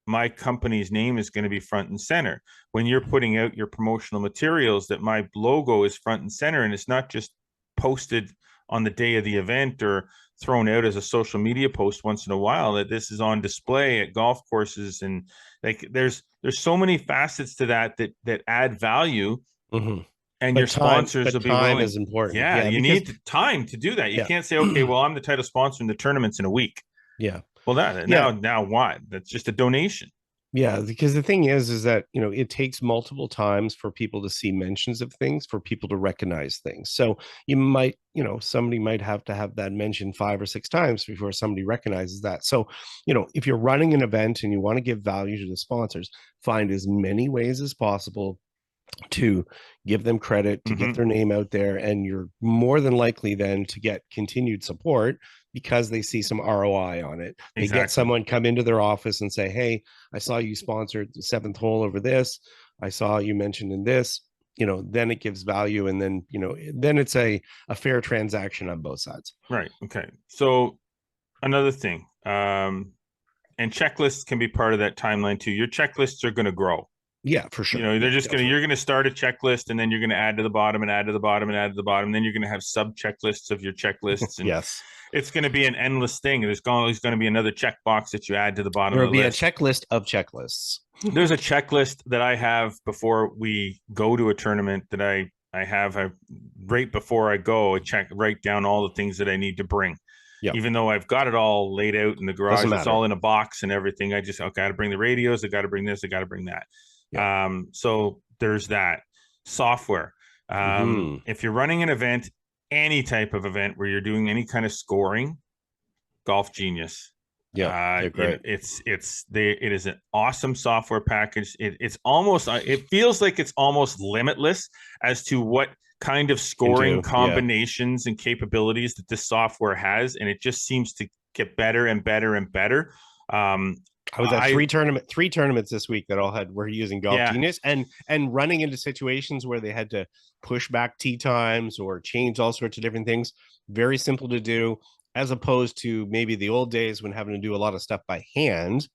my company's name is going to be front and center. When you're putting out your promotional materials, that my logo is front and center, and it's not just posted on the day of the event or thrown out as a social media post once in a while, that this is on display at golf courses. And like, there's so many facets to that add value. And your sponsors will be willing. Time is important. Yeah, you need time to do that. You can't say, okay, well, I'm the title sponsor in the tournaments in a week. Well, now what? That's just a donation. Yeah, because the thing is that, it takes multiple times for people to see mentions of things, for people to recognize things. So you might, somebody might have to have that mentioned 5 or 6 times before somebody recognizes that. So, if you're running an event and you want to give value to the sponsors, find as many ways as possible to give them credit, to get their name out there, and you're more than likely then to get continued support because they see some ROI on it. They get someone come into their office and say, hey, I saw you sponsored the 7th hole over this. I saw you mentioned in this, then it gives value. And then, then it's a fair transaction on both sides. Right. Okay. So another thing, and checklists can be part of that timeline too. Your checklists are going to grow. Yeah, for sure. They're just you're going to start a checklist, and then you're going to add to the bottom and add to the bottom and add to the bottom. And then you're going to have sub checklists of your checklists. And it's going to be an endless thing. There's always going to be another checkbox that you add to the bottom. There'll be a checklist of checklists. There's a checklist that I have before we go to a tournament that I have right before I go, write down all the things that I need to bring. Even though I've got it all laid out in the garage, it's all in a box and everything. I got to bring the radios. I got to bring this. I got to bring that. So there's that. Software. If you're running an event, any type of event where you're doing any kind of scoring, Golf Genius. They're great. It is an awesome software package. It's almost, it feels like it's almost limitless as to what kind of scoring combinations and capabilities that this software has, and it just seems to get better and better and better. I was at three tournaments this week that were using Golf Genius, and running into situations where they had to push back tee times or change all sorts of different things. Very simple to do, as opposed to maybe the old days when having to do a lot of stuff by hand.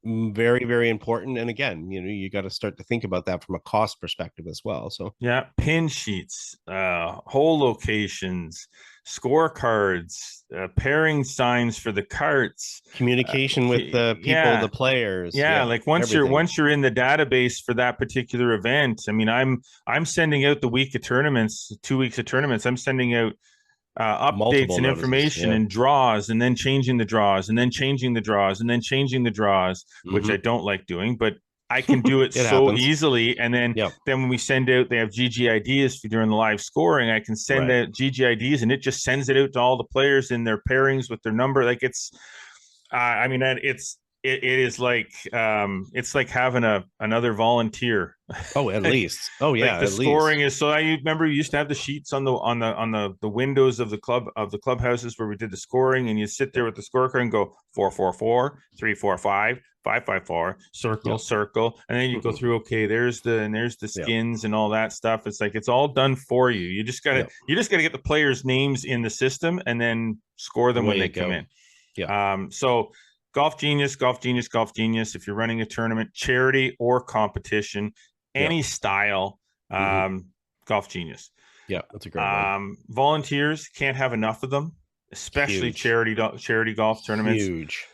Very, very important. And again, you got to start to think about that from a cost perspective as well. So pin sheets, hole locations, scorecards, pairing signs for the carts, communication with the people, the players. Like once you're in the database for that particular event, I mean, I'm sending out the week of tournaments, 2 weeks of tournaments. I'm sending out updates and information and draws, and then changing the draws, and then changing the draws, and then changing the draws, which I don't like doing, but I can do it so happens. Easily. And then when we send out, they have GGIDs for during the live scoring. I can send out GGIDs, and it just sends it out to all the players in their pairings with their number. Like it's like having another volunteer. At least. The scoring is so. I remember we used to have the sheets on the windows of the clubhouses where we did the scoring, and you sit there with the scorecard and go 4-4-4, 3-4-5, 5-5-4, circle, and then you go through. Okay, there's the skins and all that stuff. It's like it's all done for you. You just gotta get the players' names in the system and then score them when they come in. So. Golf Genius. If you're running a tournament, charity or competition, any style, Golf Genius. Yeah, that's a great one. Volunteers, can't have enough of them, especially charity golf tournaments. Huge.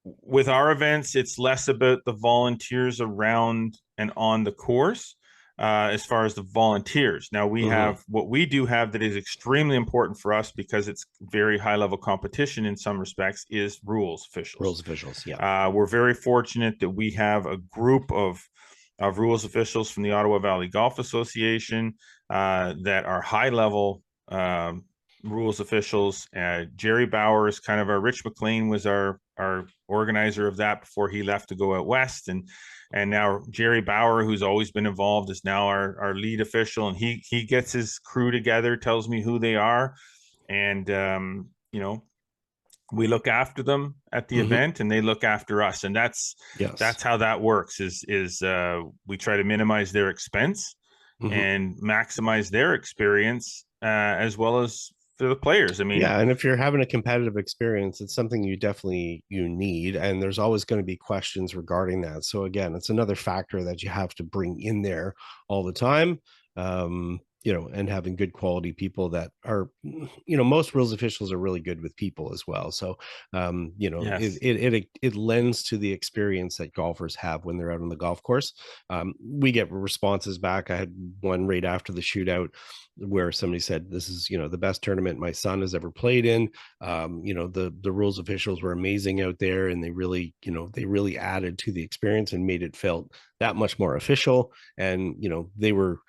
With our events, it's less about the volunteers around and on the course. as far as the volunteers. Now we have what we do have that is extremely important for us because it's very high level competition in some respects is rules officials. Rules officials, yeah. We're very fortunate that we have a group of rules officials from the Ottawa Valley Golf Association that are high level rules officials. Jerry Bauer is kind of our, Rich McLean was our organizer of that before he left to go out west, and now Jerry Bauer, who's always been involved, is now our lead official, and he gets his crew together, tells me who they are, and you know, we look after them at the event and they look after us, and that's how that works is we try to minimize their expense and maximize their experience as well as for the players. I mean, yeah, and if you're having a competitive experience, it's something you need, and there's always going to be questions regarding that. So again, it's another factor that you have to bring in there all the time. You know, and having good quality people that are, you know, most rules officials are really good with people as well. So, you know, it lends to the experience that golfers have when they're out on the golf course. We get responses back. I had one right after the shootout where somebody said, this is, you know, the best tournament my son has ever played in. You know, the rules officials were amazing out there, and they really, you know, they really added to the experience and made it felt that much more official. And, you know, they were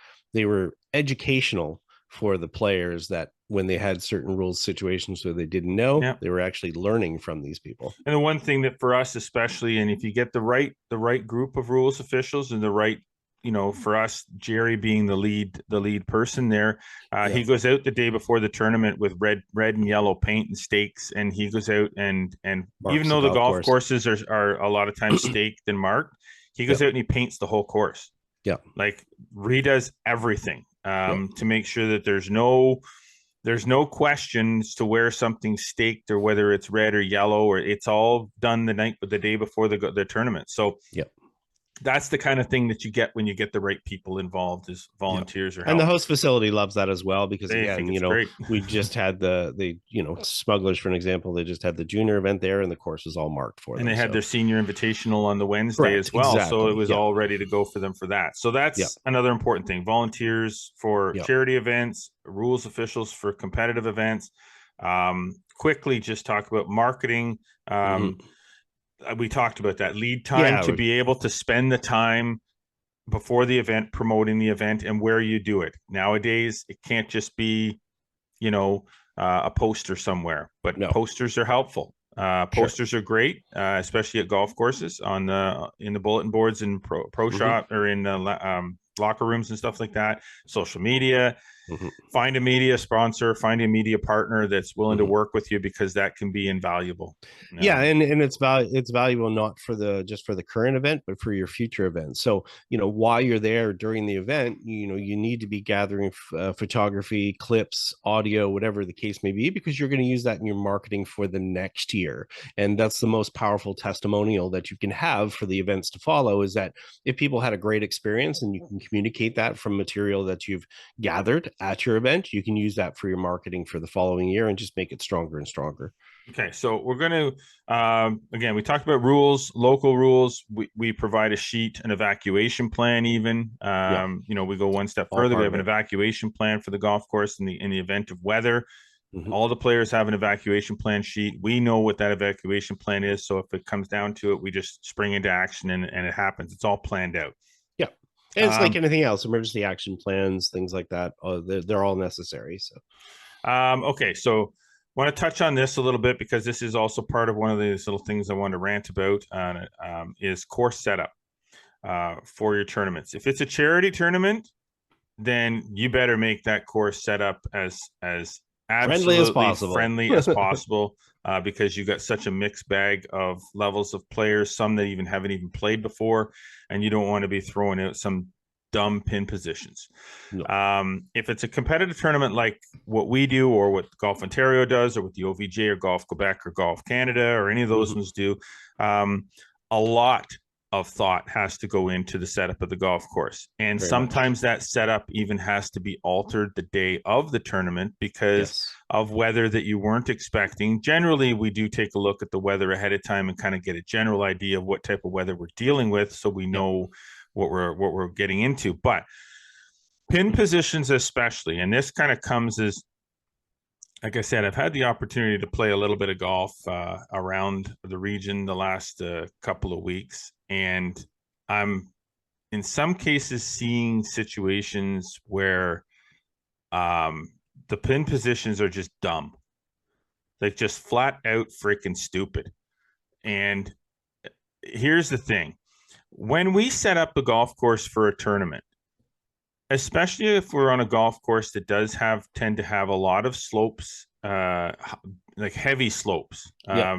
educational for the players, that when they had certain rules situations where they didn't know, they were actually learning from these people. And the one thing that for us especially, and if you get the right group of rules officials and the right, you know, for us, Jerry being the lead person there, he goes out the day before the tournament with red and yellow paint and stakes, and he goes out and even though the golf courses are a lot of times staked and marked, he goes out and he paints the whole course. Yeah, like redoes everything to make sure that there's no questions to where something's staked or whether it's red or yellow, or it's all done the day before the tournament. So that's the kind of thing that you get when you get the right people involved, is volunteers or help. And the host facility loves that as well, because again, you know, we just had you know, Smugglers, for an example, they just had the junior event there, and the course was all marked for them. And they had their senior invitational on the Wednesday as well. Exactly. So it was all ready to go for them for that. So that's another important thing. Volunteers for charity events, rules officials for competitive events. Quickly just talk about marketing. We talked about that lead time to be able to spend the time before the event promoting the event and where you do it. Nowadays, it can't just be, you know, a poster somewhere, but posters are helpful. Posters are great, especially at golf courses in the bulletin boards and pro shop or in locker rooms and stuff like that. Social media. Find a media sponsor, find a media partner that's willing to work with you, because that can be invaluable. Yeah, and it's valuable not just for the current event, but for your future events. So, you know, while you're there during the event, you know, you need to be gathering photography, clips, audio, whatever the case may be, because you're going to use that in your marketing for the next year. And that's the most powerful testimonial that you can have for the events to follow, is that if people had a great experience and you can communicate that from material that you've gathered at your event, you can use that for your marketing for the following year and just make it stronger and stronger. Okay, so we're going to, again, we talked about rules, local rules. We provide a sheet, an evacuation plan even. You know, we go one step further. We have an evacuation plan for the golf course in the event of weather. All the players have an evacuation plan sheet. We know what that evacuation plan is. So if it comes down to it, we just spring into action and it happens. It's all planned out. Yeah. And it's like anything else, emergency action plans, things like that. They're all necessary. So, okay. So I want to touch on this a little bit, because this is also part of one of these little things I want to rant about is course setup for your tournaments. If it's a charity tournament, then you better make that course setup as absolutely friendly as possible, because you got such a mixed bag of levels of players, some that even haven't even played before, and you don't want to be throwing out some dumb pin positions. If it's a competitive tournament like what we do, or what Golf Ontario does, or what the OVJ or Golf Quebec or Golf Canada or any of those ones do, a lot of thought has to go into the setup of the golf course. And sometimes that setup even has to be altered the day of the tournament because of weather that you weren't expecting. Generally, we do take a look at the weather ahead of time and kind of get a general idea of what type of weather we're dealing with, so we know what we're getting into. But Pin positions especially, and this kind of comes as, like I said, I've had the opportunity to play a little bit of golf around the region the last couple of weeks, and I'm in some cases seeing situations where the pin positions are just dumb, like just flat out freaking stupid. And here's the thing: when we set up a golf course for a tournament, especially if we're on a golf course that does tend to have a lot of slopes, like heavy slopes.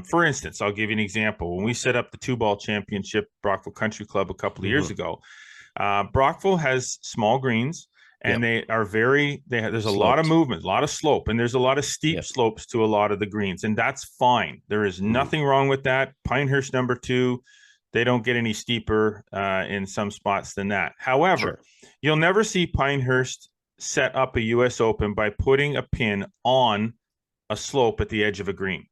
For instance, I'll give you an example. When we set up the 2-ball championship, Brockville Country Club, a couple of years ago, Brockville has small greens, and they are there's a lot of movement, a lot of slope, and there's a lot of steep slopes to a lot of the greens, and that's fine. There is nothing wrong with that. Pinehurst number 2, they don't get any steeper in some spots than that. However, you'll never see Pinehurst set up a U.S. Open by putting a pin on a slope at the edge of a green.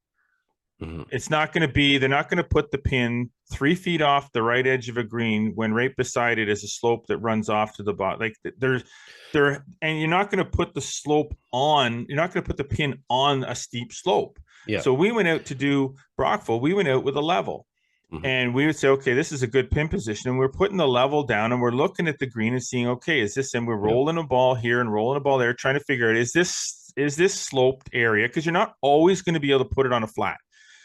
It's not going to be, they're not going to put the pin 3 feet off the right edge of a green when right beside it is a slope that runs off to the bottom. Like and you're not going to put the slope on, you're not going to put the pin on a steep slope. So we went out to do Brockville, we went out with a level. And we would say, okay, this is a good pin position. And we're putting the level down and we're looking at the green and seeing, okay, is this, and we're rolling a ball here and rolling a ball there, trying to figure out, is this sloped area? Because you're not always going to be able to put it on a flat.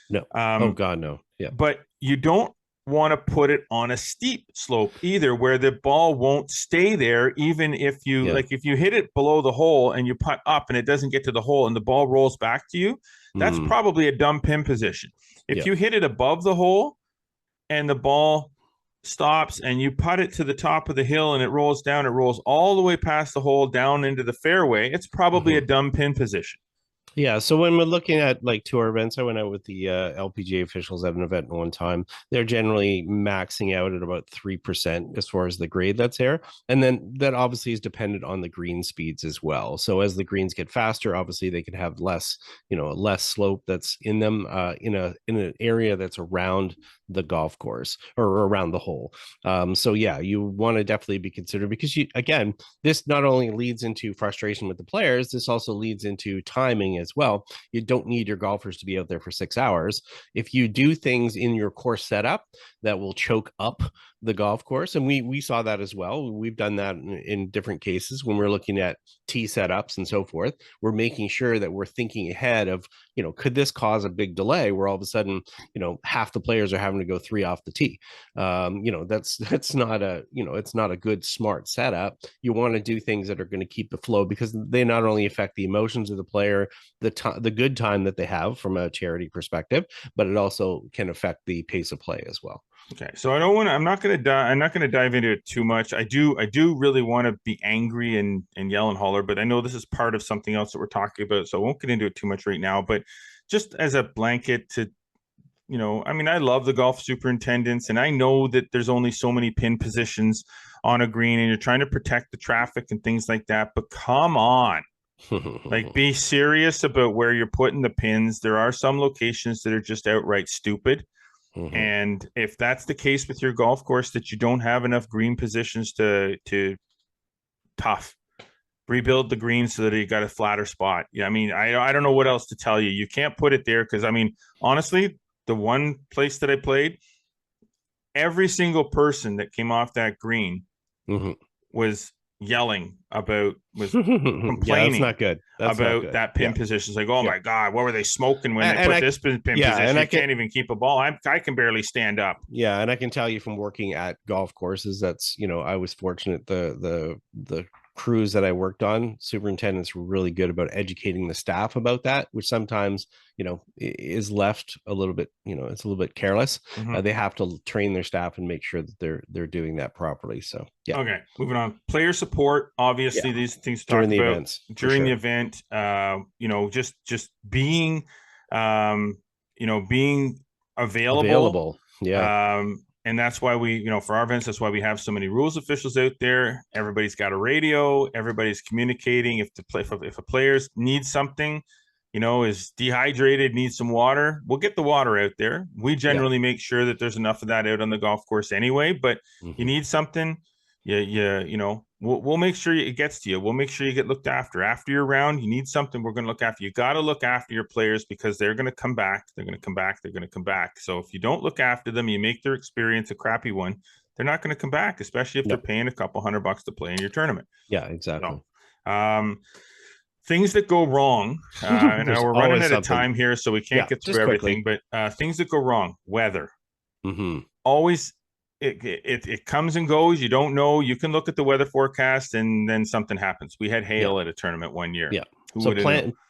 No. Oh God, no. Yeah. But you don't want to put it on a steep slope either, where the ball won't stay there. Even if you like, if you hit it below the hole and you putt up and it doesn't get to the hole and the ball rolls back to you, that's probably a dumb pin position. If you hit it above the hole and the ball stops and you putt it to the top of the hill and it rolls down, it rolls all the way past the hole down into the fairway, it's probably a dumb pin position. Yeah. So when we're looking at like tour events, I went out with the LPGA officials at an event one time. They're generally maxing out at about 3% as far as the grade that's there. And then that obviously is dependent on the green speeds as well. So as the greens get faster, obviously they can have less slope that's in them in an area that's around the golf course or around the hole. So yeah, you want to definitely be considered, because this not only leads into frustration with the players, this also leads into timing as well. You don't need your golfers to be out there for 6 hours. If you do things in your course setup that will choke up the golf course, and we saw that as well. We've done that in different cases when we're looking at tee setups and so forth. We're making sure that we're thinking ahead of, could this cause a big delay where all of a sudden, half the players are having to go 3 off the tee? That's not it's not a good, smart setup. You want to do things that are going to keep the flow, because they not only affect the emotions of the player, the good time that they have from a charity perspective, but it also can affect the pace of play as well. Okay, so I'm not going to dive into it too much. I do really want to be angry and yell and holler, but I know this is part of something else that we're talking about, so I won't get into it too much right now. But just as a blanket to, I love the golf superintendents, and I know that there's only so many pin positions on a green, and you're trying to protect the traffic and things like that. But come on, like, be serious about where you're putting the pins. There are some locations that are just outright stupid. And if that's the case with your golf course, that you don't have enough green positions to rebuild the green so that you got a flatter spot. Yeah, I don't know what else to tell you. You can't put it there, because honestly, the one place that I played, every single person that came off that green was yelling complaining. That's not good. That's about not good. That pin position. It's like, oh my God, what were they smoking when they put this pin position? And I can't even keep a ball. I can barely stand up. Yeah, and I can tell you from working at golf courses, that's I was fortunate. The crews that I worked on, superintendents were really good about educating the staff about that, which sometimes is left a little bit, it's a little bit careless. They have to train their staff and make sure that they're doing that properly. So yeah. Okay, moving on. Player support, obviously these things during the events, during the event, just being being available. Yeah. And that's why we, for our events, that's why we have so many rules officials out there. Everybody's got a radio. Everybody's communicating. If a players need something, is dehydrated, needs some water, we'll get the water out there. We generally make sure that there's enough of that out on the golf course anyway. But you need something, we'll we'll make sure it gets to you. We'll make sure you get looked after. After your round, you need something, we're going to look after you. Got to look after your players because they're going to come back. They're going to come back. They're going to come back. So if you don't look after them, you make their experience a crappy one, they're not going to come back, especially if they're paying a couple $100 to play in your tournament. Yeah, exactly. So, things that go wrong, and now we're running out of time here, so we can't get through everything, but things that go wrong, weather. Always, it comes and goes. You don't know. You can look at the weather forecast and then something happens. We had hail at a tournament one year. Yeah. So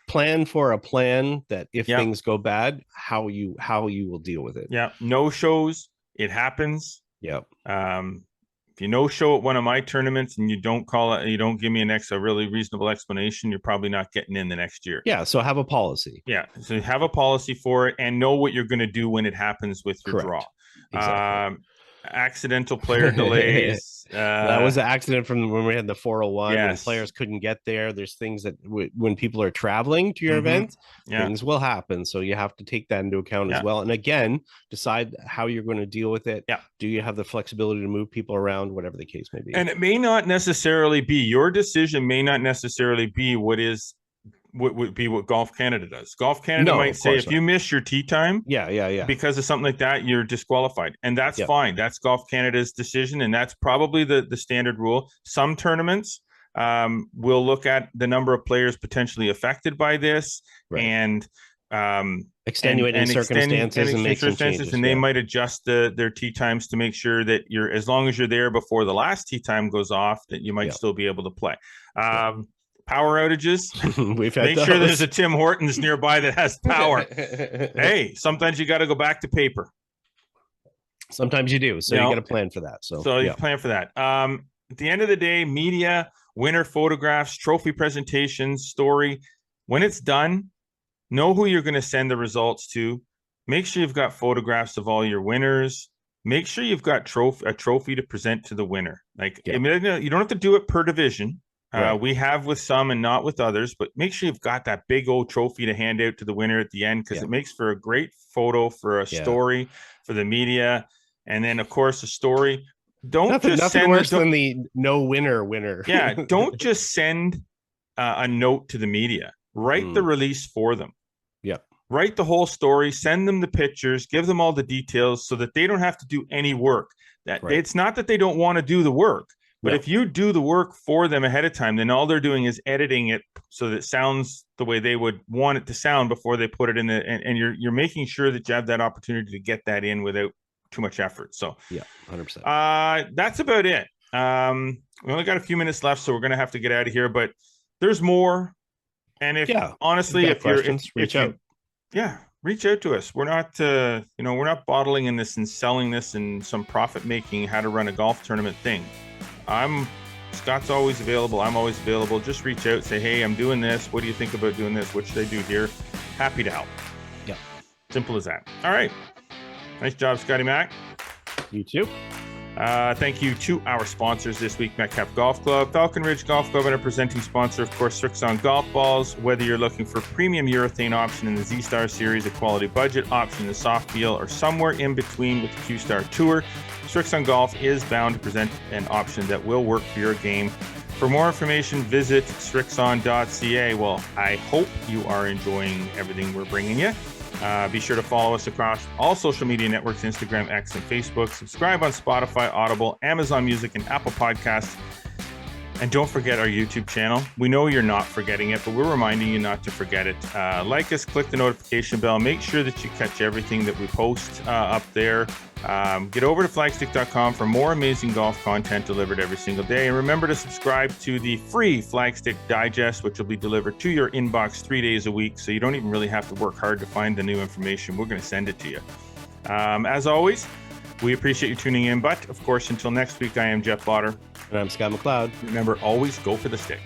plan for a plan that if things go bad, how you will deal with it. Yeah. No shows. It happens. Yeah. If you no show at one of my tournaments and you don't call it, you don't give me a really reasonable explanation, you're probably not getting in the next year. Yeah. So have a policy. Yeah. So have a policy for it and know what you're going to do when it happens with your draw. Exactly. Accidental player delays. That was an accident from when we had the 401 when players couldn't get there. There's things that when people are traveling to your event, things will happen. So you have to take that into account as well. And again, decide how you're going to deal with it. Yeah. Do you have the flexibility to move people around, whatever the case may be? And it may not necessarily be your decision, may not necessarily be what would be what Golf Canada does. Golf Canada might say if you miss your tee time, because of something like that, you're disqualified, and that's fine. That's Golf Canada's decision, and that's probably the standard rule. Some tournaments will look at the number of players potentially affected by this, and extenuating circumstances and make some changes, and they might adjust their tee times to make sure that as long as you're there before the last tee time goes off, that you might still be able to play. Power outages. We've had Make sure there's a Tim Hortons nearby that has power. Hey, sometimes you got to go back to paper. Sometimes you do. So you got to plan for that. So you plan for that. At the end of the day, media, winner photographs, trophy presentations, story. When it's done, know who you're going to send the results to. Make sure you've got photographs of all your winners. Make sure you've got a trophy to present to the winner. You don't have to do it per division. We have with some and not with others, but make sure you've got that big old trophy to hand out to the winner at the end, because it makes for a great photo for a story for the media. And then, of course, a story. Nothing worse than the no winner. Yeah. Don't just send a note to the media. Write the release for them. Yeah. Write the whole story. Send them the pictures. Give them all the details so that they don't have to do any work. It's not that they don't want to do the work. But if you do the work for them ahead of time, then all they're doing is editing it so that it sounds the way they would want it to sound before they put it in and you're making sure that you have that opportunity to get that in without too much effort. So 100%. That's about it. We only got a few minutes left, so we're gonna have to get out of here, but there's more. And honestly, if reach out to us. We're not we're not bottling in this and selling this and some profit making how to run a golf tournament thing. Scott's always available. I'm always available. Just reach out, say, hey, I'm doing this. What do you think about doing this? What should I do here? Happy to help. Yeah. Simple as that. All right. Nice job, Scotty Mac. You too. Thank you to our sponsors this week, Metcalf Golf Club, Falcon Ridge Golf Club, and our presenting sponsor, of course, Srixon Golf Balls. Whether you're looking for premium urethane option in the Z-Star series, a quality budget option in the soft feel, or somewhere in between with the Q-Star Tour, Srixon Golf is bound to present an option that will work for your game. For more information, visit srixon.ca. Well, I hope you are enjoying everything we're bringing you. Be sure to follow us across all social media networks, Instagram, X, and Facebook. Subscribe on Spotify, Audible, Amazon Music, and Apple Podcasts. And don't forget our YouTube channel. We know you're not forgetting it, but we're reminding you not to forget it. Like us, click the notification bell. Make sure that you catch everything that we post up there. Get over to flagstick.com for more amazing golf content delivered every single day. And remember to subscribe to the free Flagstick Digest, which will be delivered to your inbox 3 days a week. So you don't even really have to work hard to find the new information. We're going to send it to you. As always, we appreciate you tuning in. But, of course, until next week, I am Jeff Botter. And I'm Scott McLeod. Remember, always go for the stick.